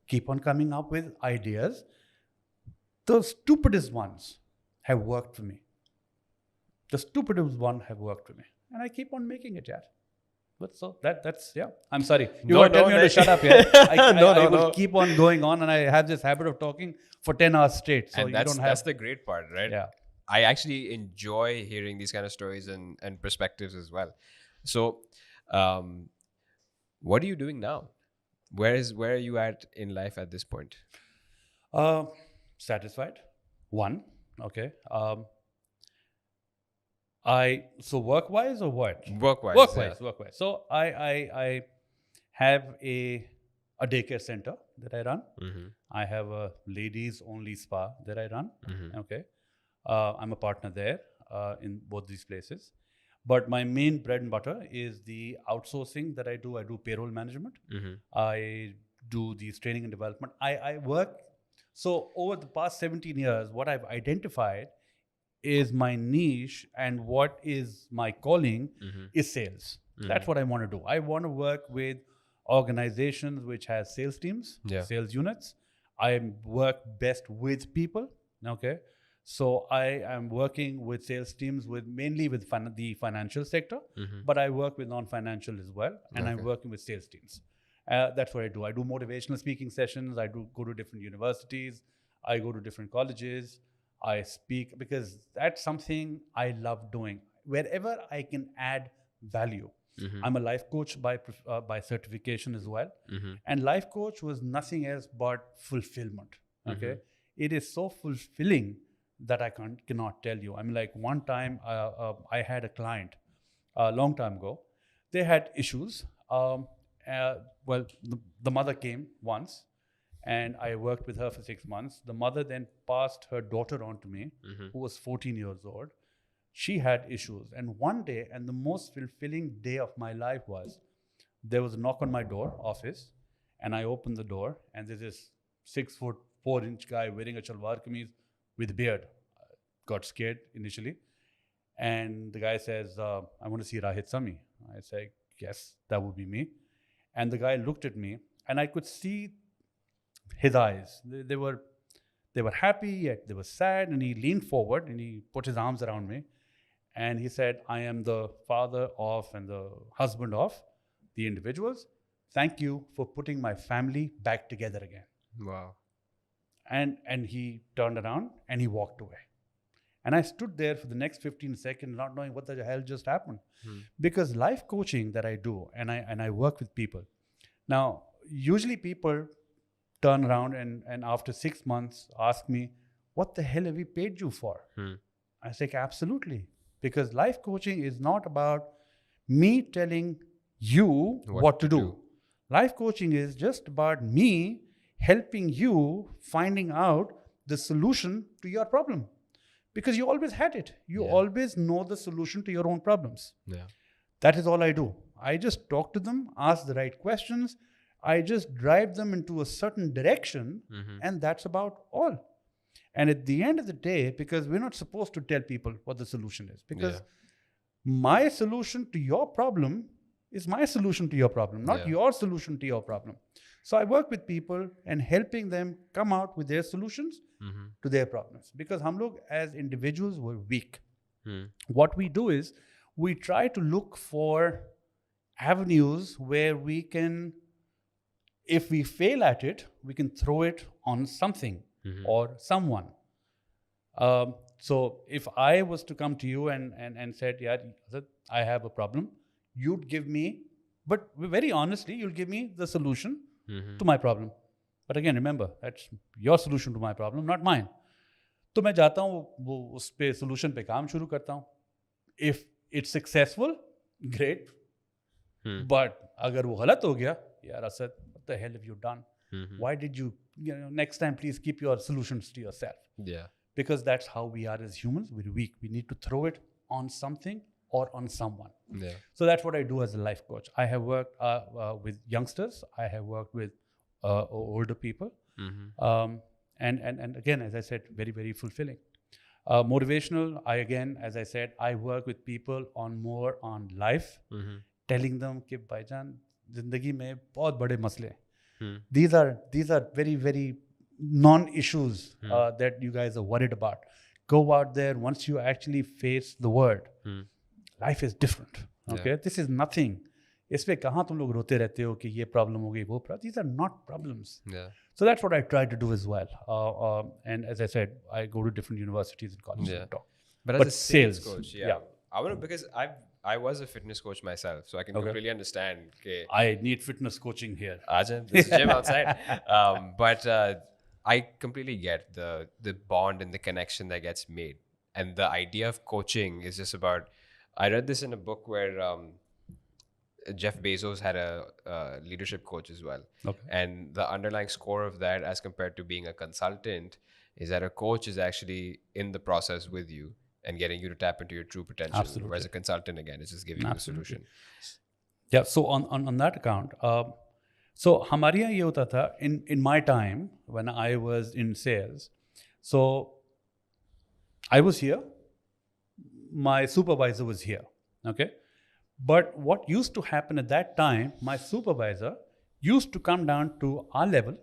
Keep on coming up with ideas. The stupidest ones have worked for me. The stupidest one have worked for me. And I keep on making it, yeah. But so that's, yeah. I'm sorry. You were telling me to shut up here. I will keep on going on, and I have this habit of talking for 10 hours straight. So and that's the great part, right? Yeah. I actually enjoy hearing these kind of stories and perspectives as well. So, what are you doing now? Where are you at in life at this point? Satisfied. One. Okay. So work-wise or what? Work-wise. So I have a daycare center that I run. I have a ladies-only spa that I run. Okay. I'm a partner there in both these places. But my main bread and butter is the outsourcing that I do. I do payroll management. I do these training and development. I work. So over the past 17 years, what I've identified is my niche, and what is my calling is sales. That's what I want to do. I want to work with organizations which has sales teams, sales units. I work best with people. Okay. So I am working with sales teams mainly with the financial sector, but I work with non-financial as well, and I'm working with sales teams. That's what I do. I do motivational speaking sessions. I do go to different universities. I go to different colleges. I speak because that's something I love doing. Wherever I can add value. I'm a life coach by certification as well. And life coach was nothing else but fulfillment. Okay. It is so fulfilling that I cannot tell you. I mean, like one time I had a client a long time ago. They had issues. Well, the mother came once, and I worked with her for 6 months. The mother then passed her daughter on to me, who was 14 years old. She had issues. And one day, and the most fulfilling day of my life was, there was a knock on my door, office, and I opened the door, and there's this 6'4" guy wearing a shalwar kameez with beard. Got scared initially. And the guy says, I want to see Rahid Sami. I say, yes, that would be me. And the guy looked at me, and I could see his eyes. They were happy, yet they were sad. And he leaned forward and he put his arms around me. And he said, I am the father of and the husband of the individuals. Thank you for putting my family back together again. Wow. And he turned around and he walked away. And I stood there for the next 15 seconds not knowing what the hell just happened. Because life coaching that I do, and I work with people. Now, usually people turn around and after 6 months ask me, what the hell have we paid you for? I say, absolutely. Because life coaching is not about me telling you what to do. Life coaching is just about me helping you finding out the solution to your problem. Because you always had it. You always know the solution to your own problems. That is all I do. I just talk to them, ask the right questions. I just drive them into a certain direction, and that's about all. And at the end of the day, because we're not supposed to tell people what the solution is, because my solution to your problem is my solution to your problem, not your solution to your problem. So I work with people and helping them come out with their solutions to their problems. Because hum log as individuals were weak. What we do is we try to look for avenues where we can, if we fail at it, we can throw it on something or someone. So if I was to come to you and said, yeah, I have a problem, you'd give me, but very honestly, you'll give me the solution to my problem. But again, remember, that's your solution to my problem, not mine. तो मैं जाता हूँ वो उस पे solution पे काम शुरू करता हूँ. If it's successful, great. But agar wo galat ho gaya, yaar Asad, what the hell have you done? Why did you know, next time please keep your solutions to yourself. Yeah. Because that's how we are as humans. We're weak. We need to throw it on something or on someone. Yeah. So that's what I do as a life coach. I have worked with youngsters. I have worked with older people. And again, as I said, very, very fulfilling. Motivational, as I said, I work with people more on life, telling them कि भाईजान जिंदगी में बहुत बड़े मसले हैं. These are very, very non-issues that you guys are worried about. Go out there. Once you actually face the world, life is different. Okay, this is nothing. इस पे कहाँ तुम लोग रोते रहते हो कि ये प्रॉब्लम हो गई वो problem. These are not problems. Yeah. So that's what I try to do as well. And as I said, I go to different universities and colleges and talk. But as a sales coach, yeah. I want to, because I was a fitness coach myself, so I can completely understand. I need fitness coaching here. Ajay, there's a gym outside. But I completely get the bond and the connection that gets made. And the idea of coaching is just about, I read this in a book where Jeff Bezos had a leadership coach as well. Okay. And the underlying score of that as compared to being a consultant is that a coach is actually in the process with you and getting you to tap into your true potential. Absolutely. Whereas a consultant, again, is just giving you a solution. Yeah, so on that account, so हमारे यहाँ ये होता था in my time when I was in sales. So I was here, my supervisor was here, okay? But what used to happen at that time, my supervisor used to come down to our level,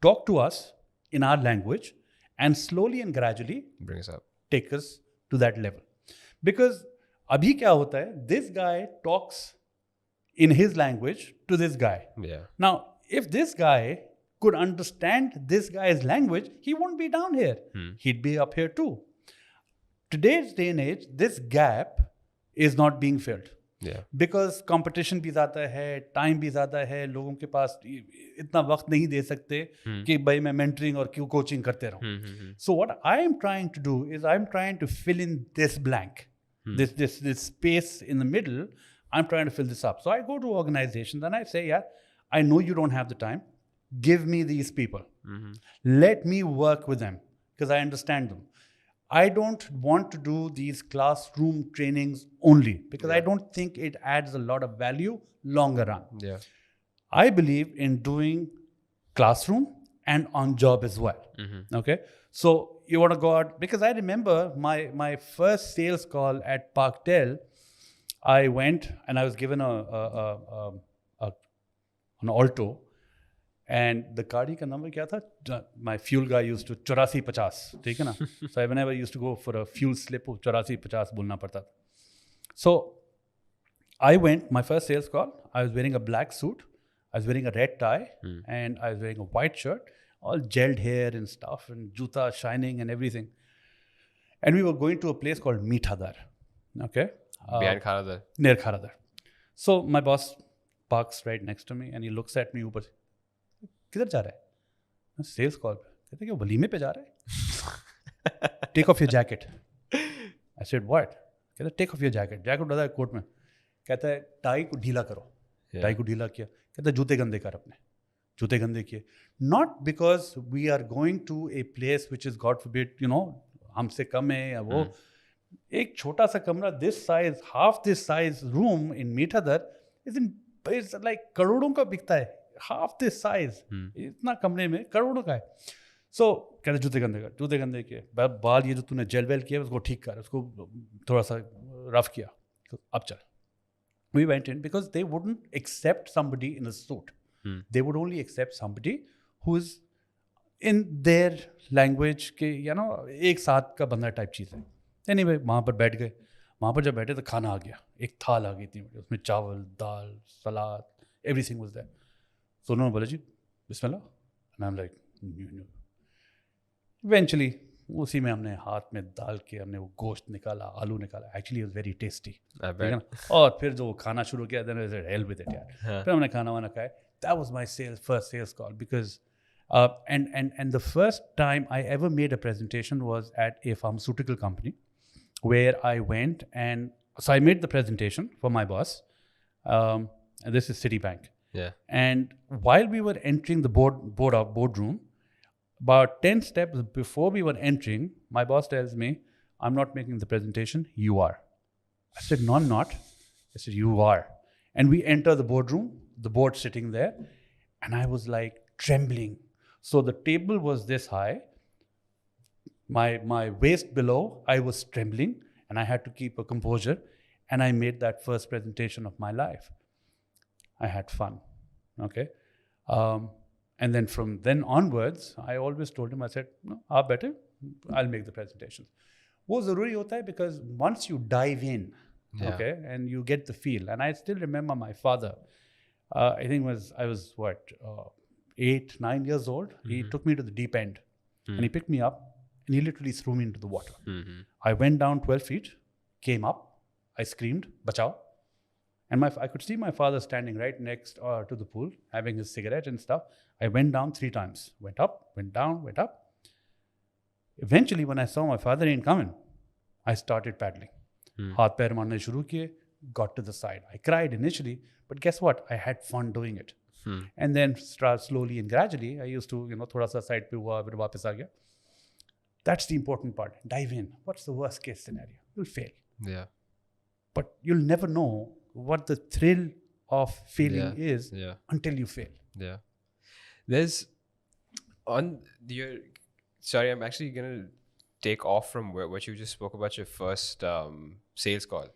talk to us in our language, and slowly and gradually bring us up, take us to that level. Because abhi kya hota hai, this guy talks in his language to this guy. Yeah. Now, if this guy could understand this guy's language, he won't be down here. He'd be up here too. Today's day and age, this gap is not being filled. Yeah. Because competition भी ज़्यादा है, time भी ज़्यादा है, लोगों के पास इतना वक्त नहीं दे सकते कि भाई मैं mentoring और क्यों coaching करते रहूं. So what I am trying to do is I'm trying to fill in this blank, this space in the middle. I'm trying to fill this up. So I go to organizations and I say, yeah, I know you don't have the time. Give me these people. Let me work with them because I understand them. I don't want to do these classroom trainings only because I don't think it adds a lot of value longer run. Yeah. I believe in doing classroom and on job as well. Okay. So you want to go out, because I remember my first sales call at Parkdale, I went and I was given an Alto. And the गाड़ी का number क्या था? My fuel guy used to 8450, ठीक है ना? So whenever I used to go for a fuel slip, 8450 बोलना पड़ता था. So I went, my first sales call, I was wearing a black suit, I was wearing a red tie, and I was wearing a white shirt, all gelled hair and stuff, and juta shining and everything. And we were going to a place called Meethadar, okay? Behind Kharadar. Near Kharadar. So my boss parks right next to me and he looks at me ऊपर से, किधर जा रहा है? Sales call पे. कहते क्या वलीमे पे जा रहा है? Take off your jacket. I said what? कहता take off your jacket. Jacket उठाता है कोट में. कहता है टाई को ढीला करो. टाई को ढीला किया. कहता जूते गंदे कर अपने. जूते गंदे किए. Not because we are going to a place which is God forbid, you know, हमसे कम है या वो. एक छोटा सा कमरा this size, half this size room in Mithadar is like करोड़ों का बिकता है. half this size, इतना कमरे में करोड़ों का है. So कहते जूते गंदे कर, जूते गंदे किए. बाल ये जो तूने जेल वेल किया उसको ठीक कर, उसको थोड़ा सा रफ किया. तो अब चल. We went in because they wouldn't accept somebody in a suit. They would only accept somebody who is in their language के, you know, एक साथ का बंदा टाइप चीज़ है. Anyway, वहाँ पर बैठ गए. वहाँ पर जब बैठे तो खाना आ गया. एक थाल आ गई थी, उसमें चावल, दाल, सलाद, everything was there. So उन्होंने बोला जी बिस्मिल्लाह. And I'm like, eventually उसी में हमने हाथ में डाल के हमने वो गोश्त निकाला, आलू निकाला. Actually it was very tasty. और फिर जो खाना शुरू किया, then I said hell with it यार. फिर हमने खाना वाना खाया. That was my first sales call because and the first time I ever made a presentation was at a pharmaceutical company where I went and So I made the presentation for my boss. And this is Citibank. Yeah. And while we were entering the boardroom, about 10 steps before we were entering, my boss tells me, I'm not making the presentation, you are. I said, no, I'm not. I said, you are. And we enter the boardroom, the board sitting there, and I was like trembling. So the table was this high. My waist below, I was trembling, and I had to keep a composure. And I made that first presentation of my life. I had fun. Okay. And then from then onwards, I always told him, I said, no, better, I'll make the presentations. वो ज़रूरी होता है because once you dive in, okay, and you get the feel. And I still remember my father, I think I was 8, 9 years old. He took me to the deep end and he picked me up and he literally threw me into the water. I went down 12 feet, came up, I screamed, bachao. And I could see my father standing right next to the pool, having his cigarette and stuff. I went down 3 times. Went up, went down, went up. Eventually, when I saw my father ain't coming, I started paddling. Haath pair marne shuru kiye, got to the side. I cried initially, but guess what? I had fun doing it. And then slowly and gradually, I used to, thoda sa side pe hua, phir wapas aa gaya. That's the important part. Dive in. What's the worst case scenario? You'll fail. Yeah. But you'll never know what the thrill of failing is until you fail. Yeah. There's sorry, I'm actually going to take off from what you just spoke about your first sales call.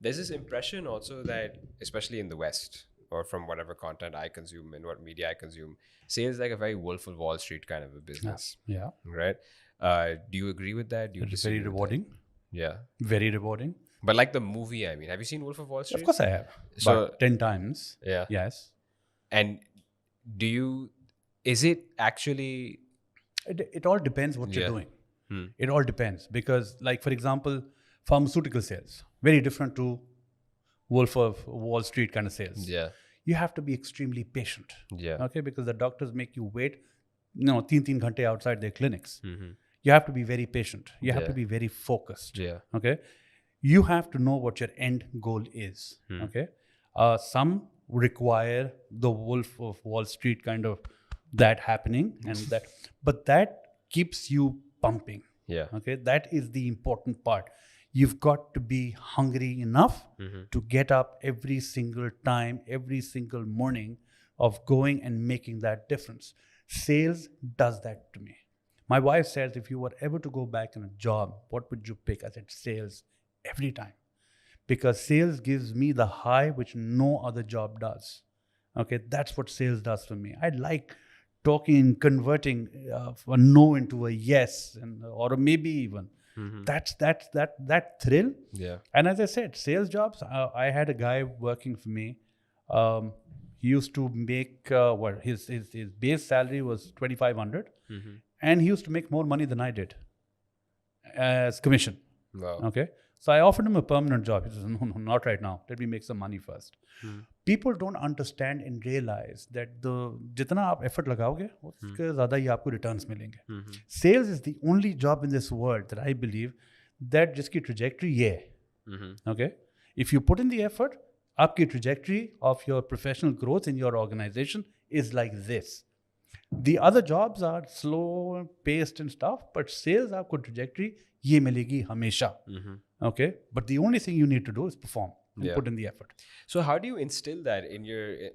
There's this impression also that, especially in the West, or from whatever content I consume and what media I consume, sales is like a very Wolf of Wall Street kind of a business. Yeah. Right? Do you agree with that? Do you It's very rewarding. Yeah. Very rewarding. But like the movie, I mean, have you seen Wolf of Wall Street? Of course I have. So, but 10 times. Yeah. Yes. And is it actually... It all depends what you're doing. It all depends. Because like, for example, pharmaceutical sales, very different to Wolf of Wall Street kind of sales. Yeah. You have to be extremely patient. Yeah. Okay. Because the doctors make you wait, 3 ghante outside their clinics. You have to be very patient. You have to be very focused. Yeah. Okay. You have to know what your end goal is. Okay. Some require the Wolf of Wall Street kind of that happening, but that keeps you pumping. Yeah. Okay. That is the important part. You've got to be hungry enough to get up every single time, every single morning of going and making that difference. Sales does that to me. My wife says, if you were ever to go back in a job, what would you pick? I said, sales. Every time, because sales gives me the high which no other job does. Okay, that's what sales does for me. I like talking, converting a no into a yes, or maybe even that's that thrill. Yeah. And as I said, sales jobs. I had a guy working for me. He used to make his base salary was 2,500, and he used to make more money than I did as commission. Wow. Okay. So I offered him a permanent job. He says, no, not right now. Let me make some money first. People don't understand and realize that jitna aap effort lagaoge, uske zyada hi aapko returns milenge. Sales is the only job in this world that I believe that jiski trajectory ye hai. Okay. If you put in the effort, aapki trajectory of your professional growth in your organization is like this. The other jobs are slow paced and stuff, but sales aapko trajectory ye milegi hamesha. Okay, but the only thing you need to do is perform and put in the effort. So how do you instill that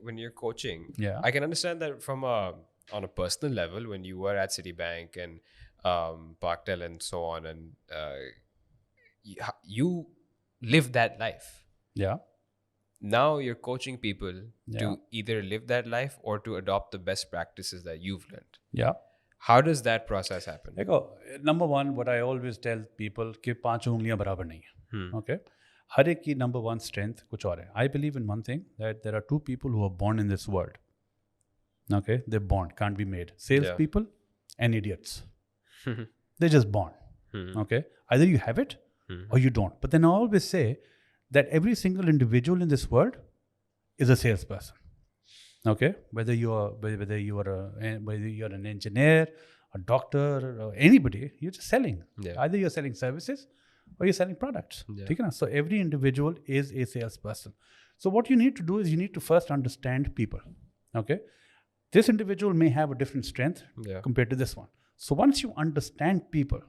when you're coaching? Yeah, I can understand that on a personal level when you were at Citibank and Parktel and so on, and you live that life. Yeah. Now you're coaching people to either live that life or to adopt the best practices that you've learned. Yeah. How does that process happen? Number one, what I always tell people, कि 5 उंगलियां बराबर नहीं है. Okay. हर एक की number one strength कुछ और है. I believe in one thing, that there are 2 people who are born in this world. Okay, they're born, can't be made. Salespeople and idiots. They're just born. Okay, either you have it or you don't. But then I always say that every single individual in this world is a salesperson. Okay, whether you're an engineer, a doctor, or anybody, you're just selling. Yeah. Either you're selling services or you're selling products. Yeah. ठीक है ना? So every individual is a salesperson. So what you need to do is you need to first understand people. Okay, this individual may have a different strength compared to this one. So once you understand people,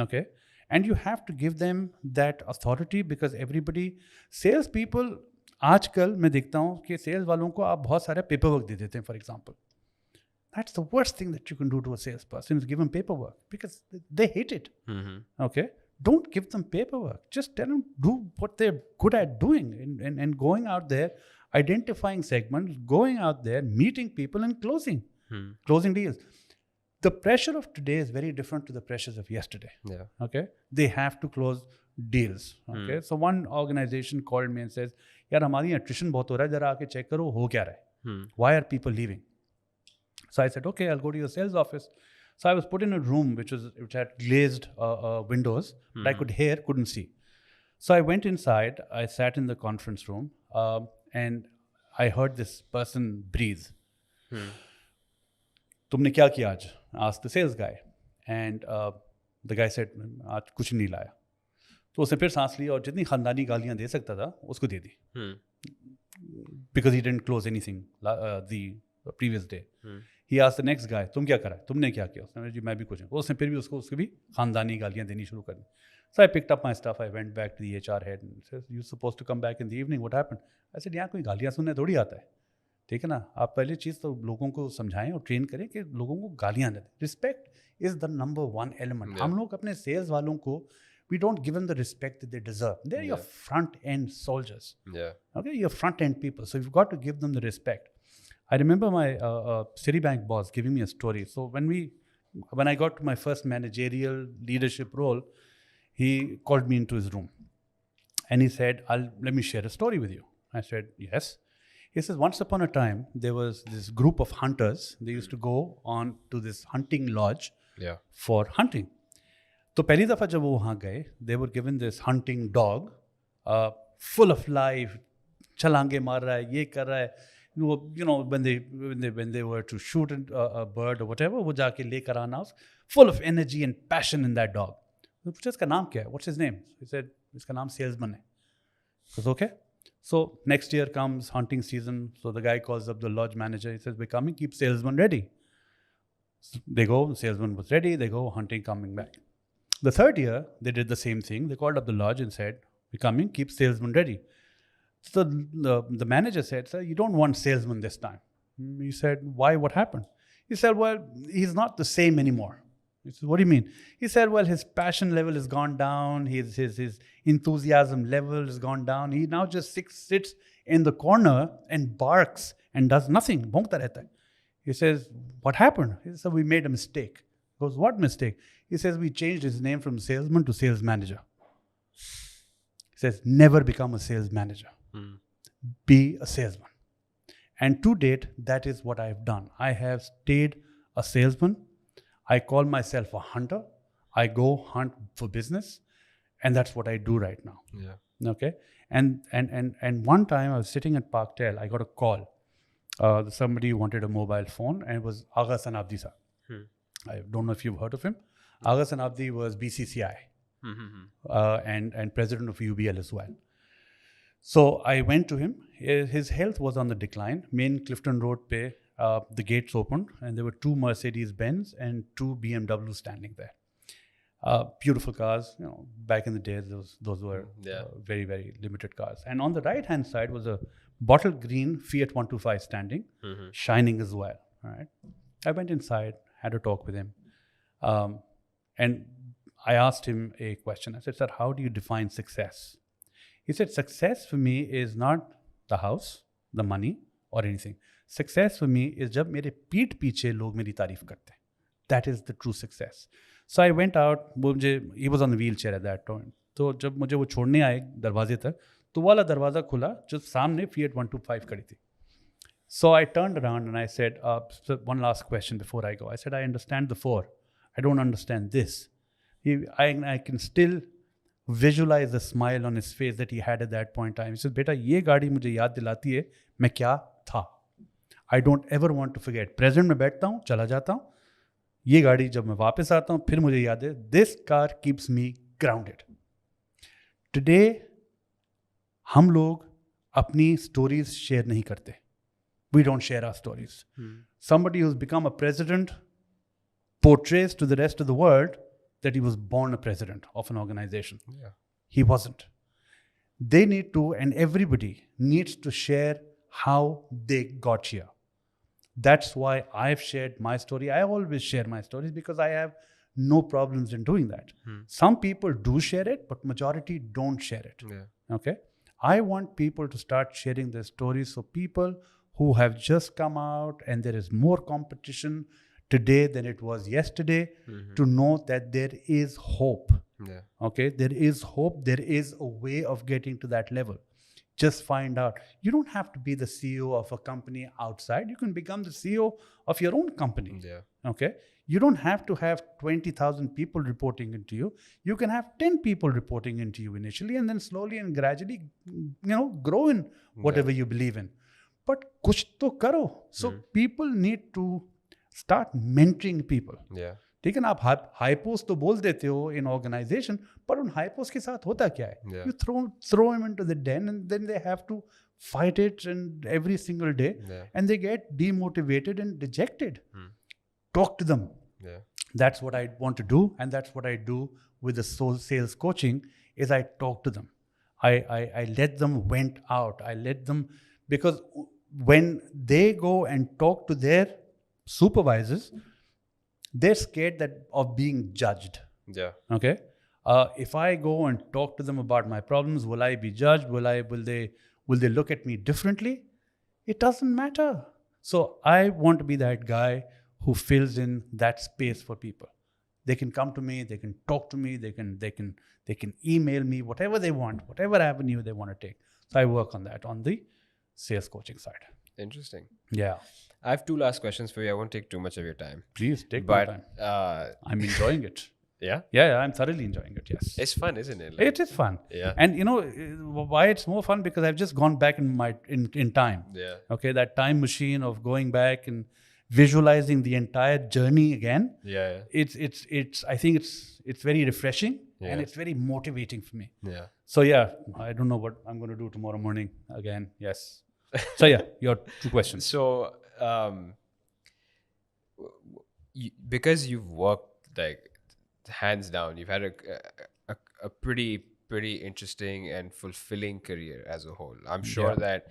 okay, and you have to give them that authority, because everybody, sales people, आजकल मैं देखता हूँ कि sales वालों को आप बहुत सारे पेपर वर्क दे देते हैं. For example, that's the worst thing that you can do to a salesperson, is give them paperwork, because they hate it. Okay, don't give them paperwork. Just tell them do what they're good at doing, and going out there, identifying segments, going out there, meeting people, and closing deals. The pressure of today is very different to the pressures of yesterday. Okay, they have to close deals. Okay, so one organization called me and says, यार हमारी attrition बहुत हो रहा है, जरा आके check करो हो क्या रहा है. Why are people leaving? So I said, okay, I'll go to your sales office. So I was put in a room which had glazed windows, but I could hear, couldn't see. So I went inside, I sat in the conference room, and I heard this person breathe. तुमने क्या किया आज? Asked the sales guy. And the guy said, आज कुछ नहीं लाया. तो उसने फिर सांस ली और जितनी खानदानी गालियाँ दे सकता था उसको दे दी. Because he didn't close anything the previous day. He asked the next guy, तुम क्या करा? तुमने क्या किया? उसने जी मैं भी कुछ नहीं. उसने फिर भी उसको भी खानदानी गालियाँ देनी शुरू कर दी. So I picked up my stuff, I went back to the HR head and says, you're supposed to come back in the evening, what happened? I said, यहाँ कोई गालियाँ सुनने थोड़ी आता है. ठीक है ना? आप पहली चीज़ तो लोगों को समझाएं और ट्रेन करें कि लोगों को गालियाँ न दें. Respect is the number one element. हम लोग अपने सेल्स वालों को, we don't give them the respect that they deserve. They're your front-end soldiers. Okay, you're front-end people. So you've got to give them the respect. I remember my Citibank boss giving me a story. So when I got to my first managerial leadership role, he called me into his room. And he said, let me share a story with you. I said, yes. He says, once upon a time, there was this group of hunters. They used to go on to this hunting lodge for hunting. तो पहली दफ़ा जब वो वहाँ गए, they were given this hunting dog, full of life, छलांगे मार रहा है, ये कर रहा है. You know, when they were to shoot a bird or whatever, वो जाके लेकर आना, full of energy and passion in that dog. तो पूछा इसका नाम क्या है? What's his name? He said, इसका नाम salesman है. I said, okay. So next year comes hunting season. So the guy calls up the lodge manager. He says, we're coming, keep salesman ready. So they go, the salesman was ready. They go hunting, coming back. The third year, they did the same thing. They called up the lodge and said, we're coming, keep salesman ready. So the manager said, sir, you don't want salesman this time. He said, why? What happened? He said, well, he's not the same anymore. He said, what do you mean? He said, well, his passion level has gone down. His enthusiasm level has gone down. He now just sits in the corner and barks and does nothing. Bhonkta rehta hai. He says, what happened? He said, we made a mistake. He goes, what mistake? He says, we changed his name from salesman to sales manager. He says, never become a sales manager. Be a salesman. And to date, that is what I have done. I have stayed a salesman. I call myself a hunter. I go hunt for business. And that's what I do right now. Okay. And one time I was sitting at Parktel, I got a call. Somebody wanted a mobile phone, and it was Agha Sanabdi sir. I don't know if you've heard of him. Agha Sanabdi was BCCI and president of UBL as well. So I went to him. His health was on the decline. Main Clifton Road pe, the gates opened, and there were 2 Mercedes-Benz and 2 BMW standing there. Beautiful cars. You know, back in the days, those were very, very limited cars. And on the right-hand side was a bottle green Fiat 125 standing, shining as well. All right. I went inside, had a talk with him, and I asked him a question. I said, sir, how do you define success? He said, success for me is not the house, the money, or anything. Success for me is जब मेरे पीठ पीछे लोग मेरी तारीफ करते हैं. That is the true success. So I went out. He was on the wheelchair at that time. तो जब मुझे वो छोड़ने आए दरवाजे तक, तो वाला दरवाज़ा खुला जो सामने Fiat 125 खड़ी थी. So I turned around and I said, one last question before I go. I said, I understand the 4. I don't understand this. I can still visualize the smile on his face that he had at that point in time. He said, beta, ये गाड़ी मुझे याद दिलाती है मैं क्या था. I don't ever want to forget. Present में बैठता हूँ, चला जाता हूँ. ये गाड़ी जब मैं वापस आता हूँ, फिर मुझे याद है. This car keeps me grounded. Today हम लोग अपनी स्टोरीज शेयर नहीं करते. We don't share our stories. Somebody who's become a president portrays to the rest of the world that he was born a president of an organization. Yeah. He wasn't. They need to, and everybody needs to share how they got here. That's why I've shared my story. I always share my stories because I have no problems in doing that. Some people do share it, but majority don't share it. Yeah. Okay? I want people to start sharing their stories, so people who have just come out and there is more competition today than it was yesterday, to know that there is hope. Yeah. Okay? There is hope. There is a way of getting to that level. Just find out. You don't have to be the CEO of a company outside. You can become the CEO of your own company. Yeah. Okay? You don't have to have 20,000 people reporting into you. You can have 10 people reporting into you initially, and then slowly and gradually, grow in whatever you believe in. But kuch to karo. So people need to start mentoring people. Yeah. ठीक है ना, आप हाइपोस तो बोल देते हो in organization, पर उन हाइपोस के साथ होता क्या है? Yeah. You throw them into the den, and then they have to fight it and every single day, and they get demotivated and dejected. Talk to them. Yeah. That's what I want to do, and that's what I do with the sales coaching. Is I talk to them. I let them vent out. I let them, because when they go and talk to their supervisors, they're scared of being judged. Yeah. Okay. If I go and talk to them about my problems, will I be judged? Will they look at me differently? It doesn't matter. So I want to be that guy who fills in that space for people. They can come to me, they can talk to me, they can email me, whatever they want, whatever avenue they want to take. So I work on that on the sales coaching side. Interesting. Yeah. I have 2 last questions for you. I won't take too much of your time. Please take my time. I'm enjoying it. Yeah? Yeah, I'm thoroughly enjoying it, yes. It's fun, isn't it? It is fun. Yeah. And why it's more fun? Because I've just gone back in time. Yeah. Okay, that time machine of going back and visualizing the entire journey again. Yeah. It's I think it's very refreshing, and it's very motivating for me. Yeah. So yeah, I don't know what I'm going to do tomorrow morning again. Yes. So yeah, your 2 questions. So, because you've worked like hands down, you've had a pretty interesting and fulfilling career as a whole. I'm sure that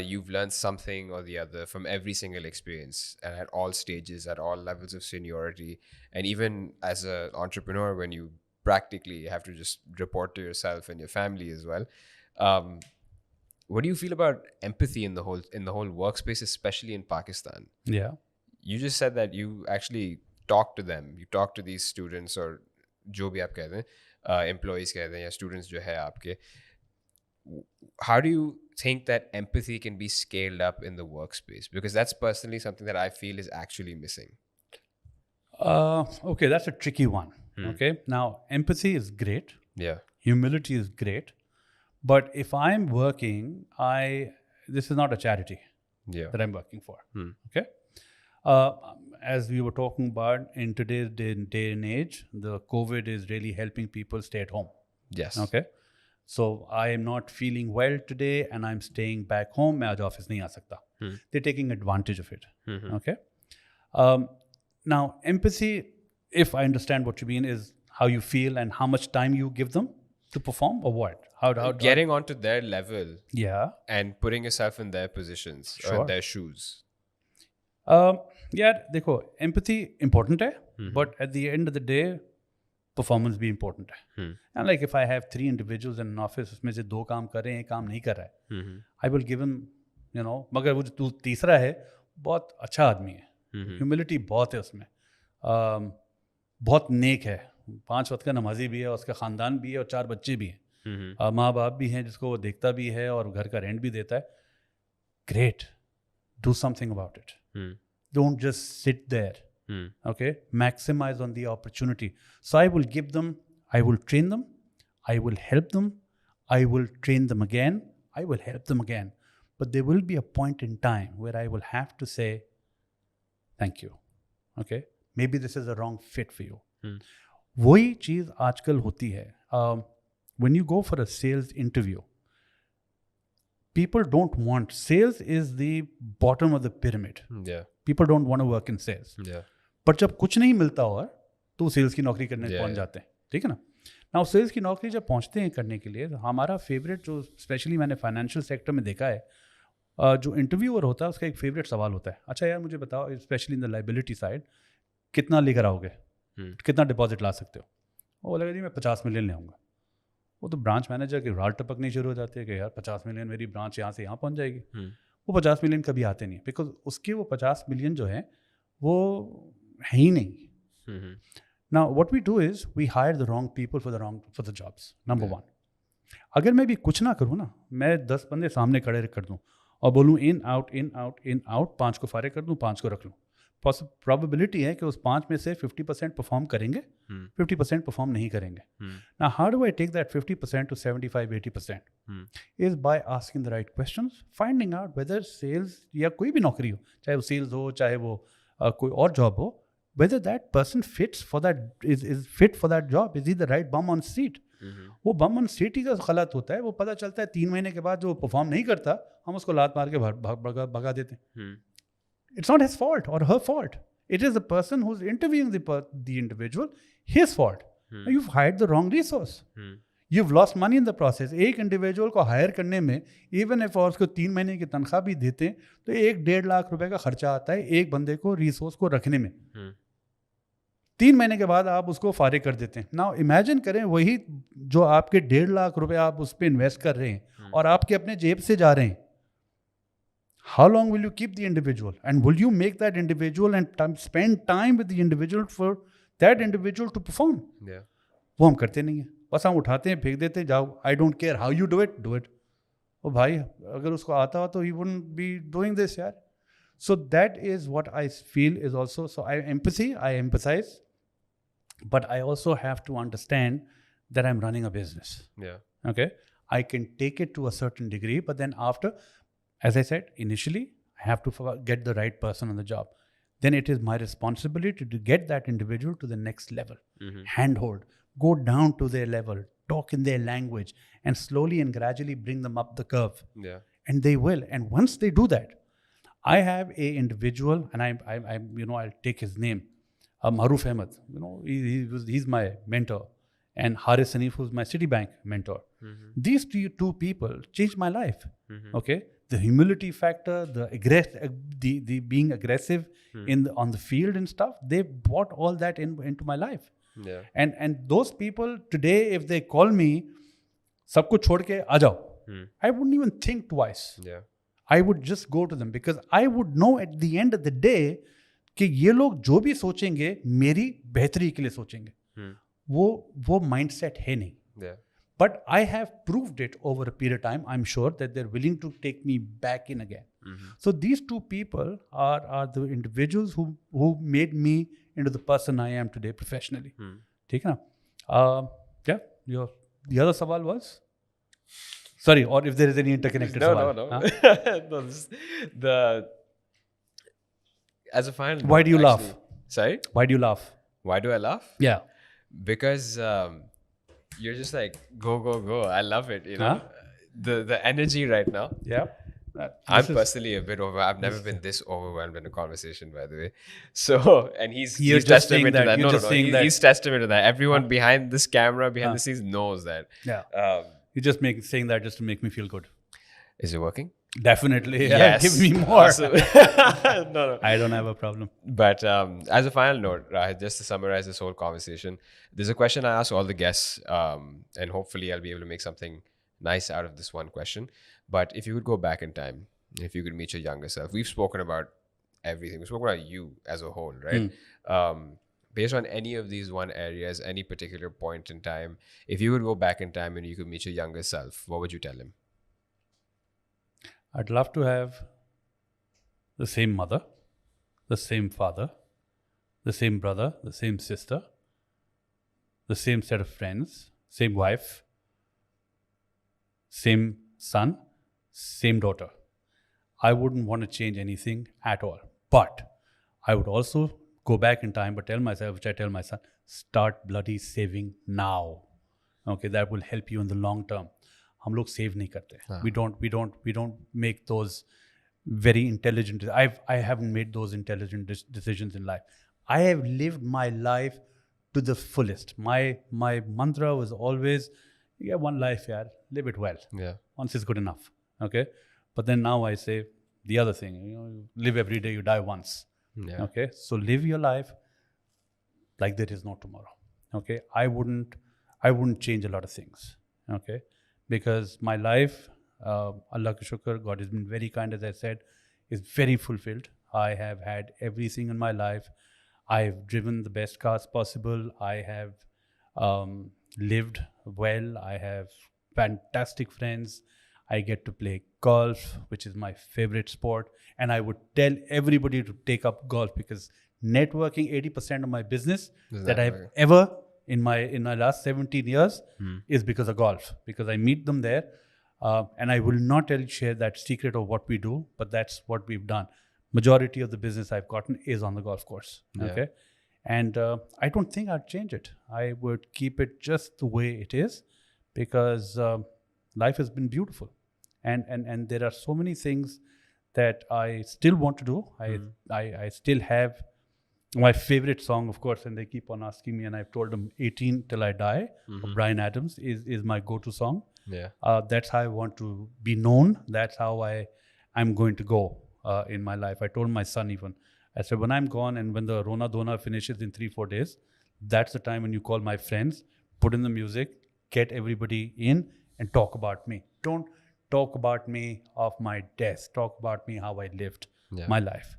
you've learned something or the other from every single experience, and at all stages, at all levels of seniority, and even as an entrepreneur, when you practically have to just report to yourself and your family as well. What do you feel about empathy in the whole workspace, especially in Pakistan? Yeah. You just said that you actually talk to them. You talk to these students, or जो भी आप कहते हैं, employees कहते हैं या students जो है आपके. How do you think that empathy can be scaled up in the workspace? Because that's personally something that I feel is actually missing. Okay, that's a tricky one. Okay, now empathy is great. Yeah. Humility is great. But if I'm working, this is not a charity that I'm working for. Okay? As we were talking about, in today's day and age, the COVID is really helping people stay at home. Yes. Okay? So I am not feeling well today and I'm staying back home. मैं आज office नहीं आ सकता. They're taking advantage of it. Okay? Now, empathy, if I understand what you mean, is how you feel and how much time you give them to perform, or what? How getting onto their level, and putting yourself in their positions or in their shoes. Yeah, देखो, empathy important है, but at the end of the day, performance भी important है. And like if I have 3 individuals in an office, उसमें से 2 काम कर रहे हैं, 1 काम नहीं कर रहा है, I will give him, मगर वो जो तीसरा है बहुत अच्छा आदमी है. Humility बहुत है उसमें, बहुत नेक है, 5 वक्त का नमाजी भी है, उसका ख़ानदान भी है और 4 बच्चे भी हैं, माँ बाप भी हैं जिसको वो देखता भी है और घर का रेंट भी देता है. Great, do something about it. Don't just sit there. Okay, maximize on the opportunity. So I will give them, I will train them, I will help them, I will train them again, I will help them again. But there will be a point in time where I will have to say thank you. Okay, maybe this is a wrong fit for you. वही चीज़ आजकल होती है. when you go for a sales interview, people don't want, sales is the bottom of the pyramid. Yeah. People don't want to work in sales. Yeah. But जब कुछ नहीं मिलता और तो सेल्स की नौकरी करने पहुंच जाते हैं, ठीक है ना. नाउ सेल्स की नौकरी जब पहुंचते हैं करने के लिए, हमारा फेवरेट जो स्पेशली मैंने फाइनेंशियल सेक्टर में देखा है, जो इंटरव्यूअर होता है उसका एक फेवरेट सवाल होता है, अच्छा यार मुझे बताओ specially in the liability side कितना लेकर आओगे, कितना डिपॉजिट ला सकते हो. वो बोलेगा जी मैं 50 मिलियन ले आऊँगा. वो तो ब्रांच मैनेजर के राल टपकनी शुरू हो जाती है कि यार 50 मिलियन मेरी ब्रांच यहाँ से यहाँ पहुँच जाएगी. वो 50 मिलियन कभी आते नहीं, बिकॉज उसके वो 50 मिलियन जो है वो है ही नहीं. Now what we do is we hire the wrong people for the jobs. Number 1, अगर मैं भी कुछ ना करूँ ना, मैं 10 बंदे सामने खड़े कर दूँ और बोलूँ in out in out in out, 5 को फारिग कर दूँ, 5 को रख लूँ, प्रोबेबिलिटी है कि उस 5 में से 50% परफॉर्म करेंगे, 50% परफॉर्म नहीं करेंगे. Now how do I take that 50% to 75-80%? Is by asking the right questions, finding out whether sales या कोई भी नौकरी हो, चाहे वो सेल्स हो चाहे वो कोई और जॉब हो, whether that person fits for that is fit for that job, is he the right bum on seat? वो बम ऑन सीट ही का गलत होता है. वो पता चलता है 3 महीने के बाद जो परफॉर्म नहीं करता, हम उसको लात मार के भगा देते हैं. It's not his fault or her fault. It is the person who's interviewing the individual, his fault. You've hired the wrong resource. You've lost money in the process. एक इंडिविजुअल को हायर करने में इवन इफ और उसको 3 महीने की तनख्वाह भी देते हैं तो 1-1.5 लाख रुपए का खर्चा आता है एक बंदे को रिसोर्स को रखने में. 3 महीने के बाद आप उसको फारिग कर देते हैं. नाउ इमेजिन करें वही जो आपके 1.5 लाख रुपए आप उस पर इन्वेस्ट कर रहे हैं और आपके अपने जेब से जा रहे हैं. How long will you keep the individual? And will you make that individual and spend time with the individual for that individual to perform? Yeah. वो हम करते नहीं हैं. बस हम उठाते हैं, फेंक देते हैं, जाओ. I don't care how you do it, do it. ओ भाई अगर उसको आता हो तो he wouldn't be doing this यार. So that is what I feel is also, so I empathize, but I also have to understand that I'm running a business. Yeah. Okay? I can take it to a certain degree, but then after, as I said, initially, I have to get the right person on the job. Then it is my responsibility to get that individual to the next level. Handhold, go down to their level, talk in their language, and slowly and gradually bring them up the curve. Yeah. And they will. And once they do that, I have a individual, and I I'll take his name, Maruf Ahmed. He's my mentor, and Haris Sanif, who's my Citibank mentor. These two people changed my life. Okay. The humility factor, the being aggressive on the field and stuff, they brought all that into my life. Yeah. And those people today, if they call me, सब कुछ छोड़ के आ जाओ, I wouldn't even think twice. Yeah. I would just go to them because I would know at the end of the day कि ये लोग जो भी सोचेंगे मेरी बेहतरी के लिए सोचेंगे. वो mindset है नहीं. Yeah. But I have proved it over a period of time. I'm sure that they're willing to take me back in again. So these two people are the individuals who made me into the person I am today professionally. ठीक है ना? Yeah. The other सवाल was? Sorry, or if there is any interconnected सवाल. No. Huh? As a final. Why do you laugh? Sorry? Why do you laugh? Why do I laugh? Yeah. Because you're just like go. I love it. You know, the energy right now. Yeah. I'm personally a bit over. I've never been this overwhelmed in a conversation, by the way. So, and he's testament to that. No. He's testament to that. Everyone behind this camera, behind the scenes, knows that. Yeah. You're just saying that just to make me feel good. Is it working? Definitely. Yes. Yeah. Give me more. Awesome. No. I don't have a problem. But as a final note, Rahid, just to summarize this whole conversation, there's a question I ask all the guests, and hopefully I'll be able to make something nice out of this one question. But if you could go back in time, if you could meet your younger self, we've spoken about everything. We've spoken about you as a whole, right? Based on any of these one areas, any particular point in time, if you could go back in time and you could meet your younger self, what would you tell him? I'd love to have the same mother, the same father, the same brother, the same sister, the same set of friends, same wife, same son, same daughter. I wouldn't want to change anything at all. But I would also go back in time, but tell myself, which I tell my son, start bloody saving now. okay, that will help you in the long term. हम लोग save नहीं करते. We don't make those very intelligent. I haven't made those intelligent decisions in life. I have lived my life to the fullest. My mantra was always, one life, yaar, live it well. Yeah. Once is good enough. Okay, but then now I say the other thing. Live every day. You die once. Yeah. Okay, so live your life like there is no tomorrow. Okay, I wouldn't change a lot of things. Okay, because my life, Allah ka shukr, God has been very kind, as I said, is very fulfilled. I have had everything in my life. I've driven the best cars possible. I have lived well. I have fantastic friends. I get to play golf, which is my favorite sport. And I would tell everybody to take up golf, because networking, 80% of my business that I've ever in my last 17 years is because of golf, because I meet them there. And I will not share that secret of what we do, but that's what we've done. Majority of the business I've gotten is on the golf course. Okay. And I don't think I'd change it. I would keep it just the way it is, because life has been beautiful. And there are so many things that I still want to do. I still have my favorite song, of course, and they keep on asking me, and I've told them 18 Till I Die, Bryan Adams is my go-to song. Yeah. That's how I want to be known. That's how I'm going to go in my life. I told my son even, I said, when I'm gone and when the Rona Dona finishes in 3-4 days, that's the time when you call my friends, put in the music, get everybody in and talk about me. Don't talk about me of my death. Talk about me, how I lived my life,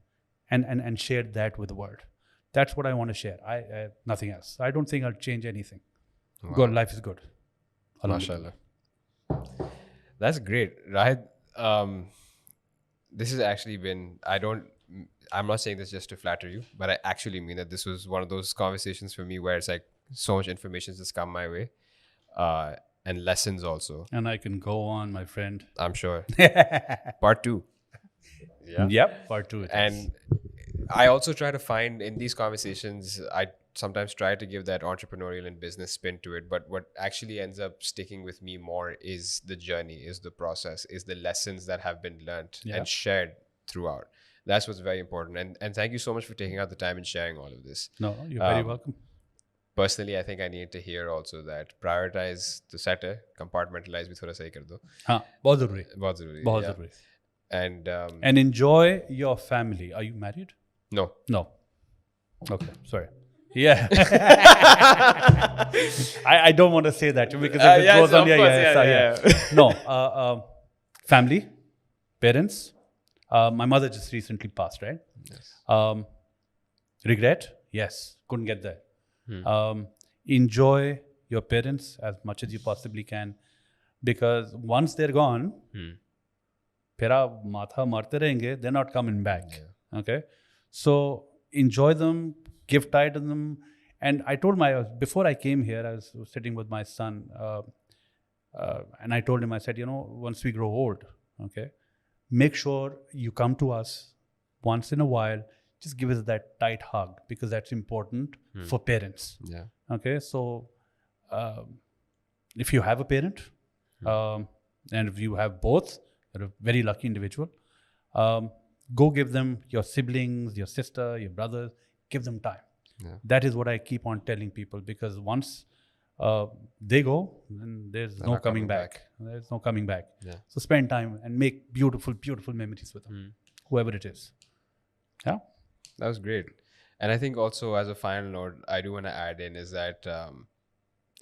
and share that with the world. That's what I want to share. I nothing else. I don't think I'll change anything. Wow. God, life is good. MashaAllah. That's great. Rahid, this has actually been, I'm not saying this just to flatter you, but I actually mean that this was one of those conversations for me where it's like so much information just come my way. And lessons also. And I can go on, my friend. I'm sure. Part 2. Yeah. Yep, part 2. And I also try to find in these conversations, I sometimes try to give that entrepreneurial and business spin to it. But what actually ends up sticking with me more is the journey, is the process, is the lessons that have been learned and shared throughout. That's what's very important. And thank you so much for taking out the time and sharing all of this. No, you're very welcome. Personally, I think I need to hear also that prioritize to set है, compartmentalize भी थोड़ा सही कर दो. हाँ, बहुत ज़रूरी. बहुत ज़रूरी. बहुत ज़रूरी. And enjoy your family. Are you married? No. No. Okay, sorry. Yeah. I don't want to say that because if it goes on, No. Family, parents. My mother just recently passed, right? Yes. Regret? Yes. Couldn't get there. Enjoy your parents as much as you possibly can, because once they're gone, phira matha marte rahenge, they're not coming back. Yeah. Okay, so enjoy them, give time to them. And I told before I came here, I was sitting with my son, and I told him, I said, once we grow old, okay, make sure you come to us once in a while. Just give us that tight hug, because that's important for parents. Yeah. Okay. So if you have a parent, and if you have both, you're a very lucky individual. Go give them your siblings, your sister, your brothers. Give them time. Yeah. That is what I keep on telling people, because once they go, then there's no coming back. There's no coming back. Yeah. So spend time and make beautiful, beautiful memories with them, whoever it is. Yeah. That was great. And I think also as a final note, I do want to add in is that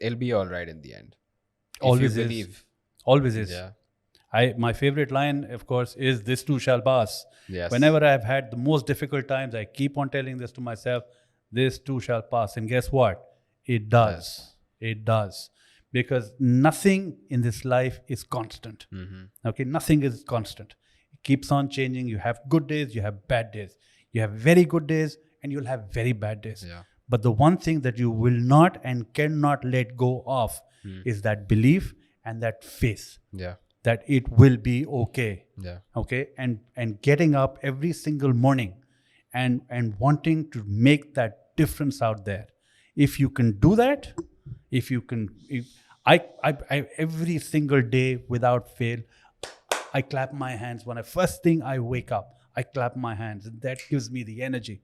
it'll be all right in the end. Always is. Believe. Always is. Yeah. My favorite line, of course, is "This too shall pass." Yes. Whenever I've had the most difficult times, I keep on telling this to myself, "This too shall pass." And guess what? It does. Yes. It does. Because nothing in this life is constant. Okay? Nothing is constant. It keeps on changing. You have good days, you have bad days. You have very good days and you'll have very bad days. Yeah. But the one thing that you will not and cannot let go of is that belief and that faith. Yeah. That it will be okay. Yeah. Okay. And getting up every single morning and wanting to make that difference out there. If you can do that, I every single day without fail, I clap my hands. When first thing I wake up, I clap my hands. And that gives me the energy.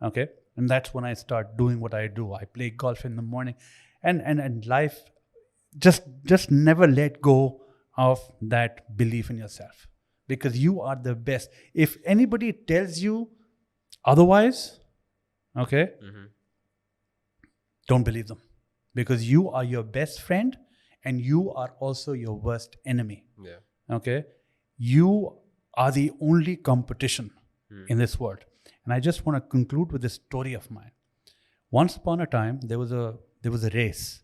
Okay. And that's when I start doing what I do. I play golf in the morning. And life, just never let go of that belief in yourself. Because you are the best. If anybody tells you otherwise, okay, don't believe them. Because you are your best friend and you are also your worst enemy. Yeah. Okay? You are the only competition in this world. And I just want to conclude with this story of mine. Once upon a time, there was a race.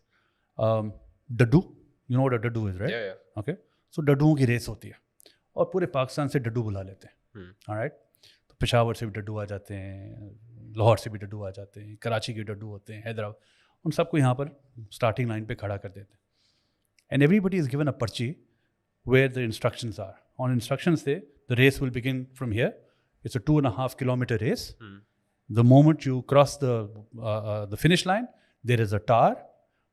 Daddu, you know what a daddu is, right? Yeah. Okay? So डड्डुओं की race होती है और पूरे पाकिस्तान से डड्डू बुला लेते हैं. Alright, तो पेशावर से भी डड्डू आ जाते हैं, लाहौर से भी डड्डू आ जाते हैं, कराची के डड्डू होते हैं, हैदराबाद, उन सबको यहाँ पर स्टार्टिंग लाइन पे खड़ा कर देते हैं. And everybody is given a पर्ची where the instructions are. On instructions say the race will begin from here. It's a 2.5 kilometer race. The moment you cross the finish line, there is a tower.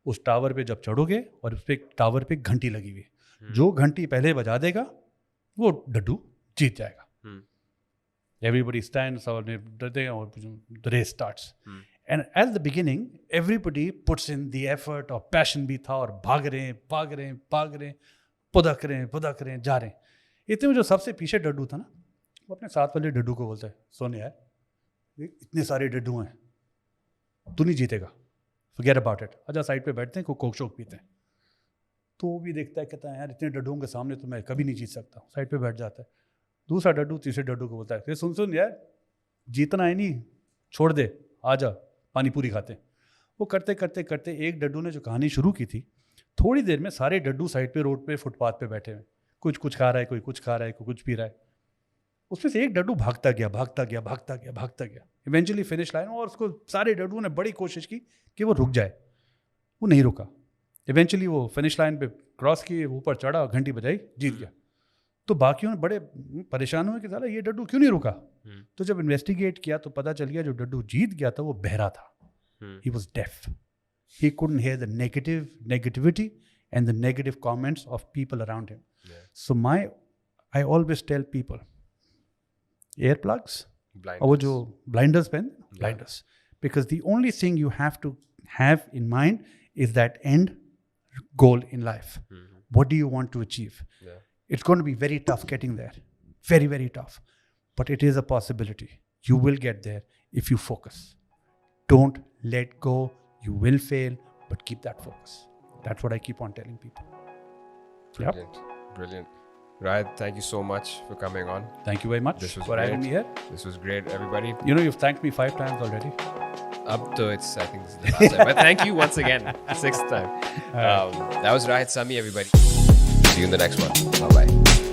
उस tower पे जब चढ़ोगे और उस पे tower पे घंटी लगी हुई है, जो घंटी पहले बजा देगा वो डड्डू जीत जाएगा. Everybody stands और the race starts. And at the beginning, everybody puts in the effort और passion भी था और भाग रहे हैं, पुदक रहे हैं, जा रहे हैं. इतने में जो सबसे पीछे डड्डू था ना, वो अपने साथ वाले डड्डू को बोलता है, सोने यार, इतने सारे डड्डू हैं, तू नहीं जीतेगा, forget about it. आजा साइड पे बैठते हैं, कोई कोक शोक पीते हैं. तो वो भी देखता है, कहता है यार इतने डड्डुओं के सामने तो मैं कभी नहीं जीत सकता. साइड पे बैठ जाता है. दूसरा डड्डू तीसरे डड्डू को बोलता है, फिर सुन यार, जीतना है नहीं, छोड़ दे, आजा पानी पूरी खाते हैं. वो करते करते एक डड्डू ने जो कहानी शुरू की थी, थोड़ी देर में सारे डड्डू साइड पे, रोड पे, फुटपाथ पे बैठे हुए, कुछ खा रहा है, कोई कुछ खा रहा है, कोई कुछ पी रहा है. उसमें से एक डड्डू भागता गया इवेंचुअली फिनिश लाइन. और उसको सारे डड्डू ने बड़ी कोशिश की कि वो रुक जाए, वो नहीं रुका. इवेंचुअली वो फिनिश लाइन पे क्रॉस किए, ऊपर चढ़ा, घंटी बजाई, जीत गया. तो बाकियों ने बड़े परेशान हुए कि साला ये डड्डू क्यों नहीं रुका. तो जब इन्वेस्टिगेट किया तो पता चल गया जो डड्डू जीत गया था वो बहरा था. He was deaf. He couldn't hear the negativity and the negative comments of people around him. Yeah. So I always tell people, earplugs, blinders. और वो जो blinders पहन, blinders. Because the only thing you have to have in mind is that end goal in life. What do you want to achieve? Yeah. It's going to be very tough getting there. Very, very tough. But it is a possibility. You will get there if you focus. Don't let go. You will fail, but keep that focus. That's what I keep on telling people. Brilliant. Rahid, thank you so much for coming on. Thank you very much for having me here. This was great, everybody. You know, you've thanked me 5 times already. Up to I think this is the last time. But thank you once again. 6th time. That was Rahid Sami, everybody. See you in the next one. Bye-bye.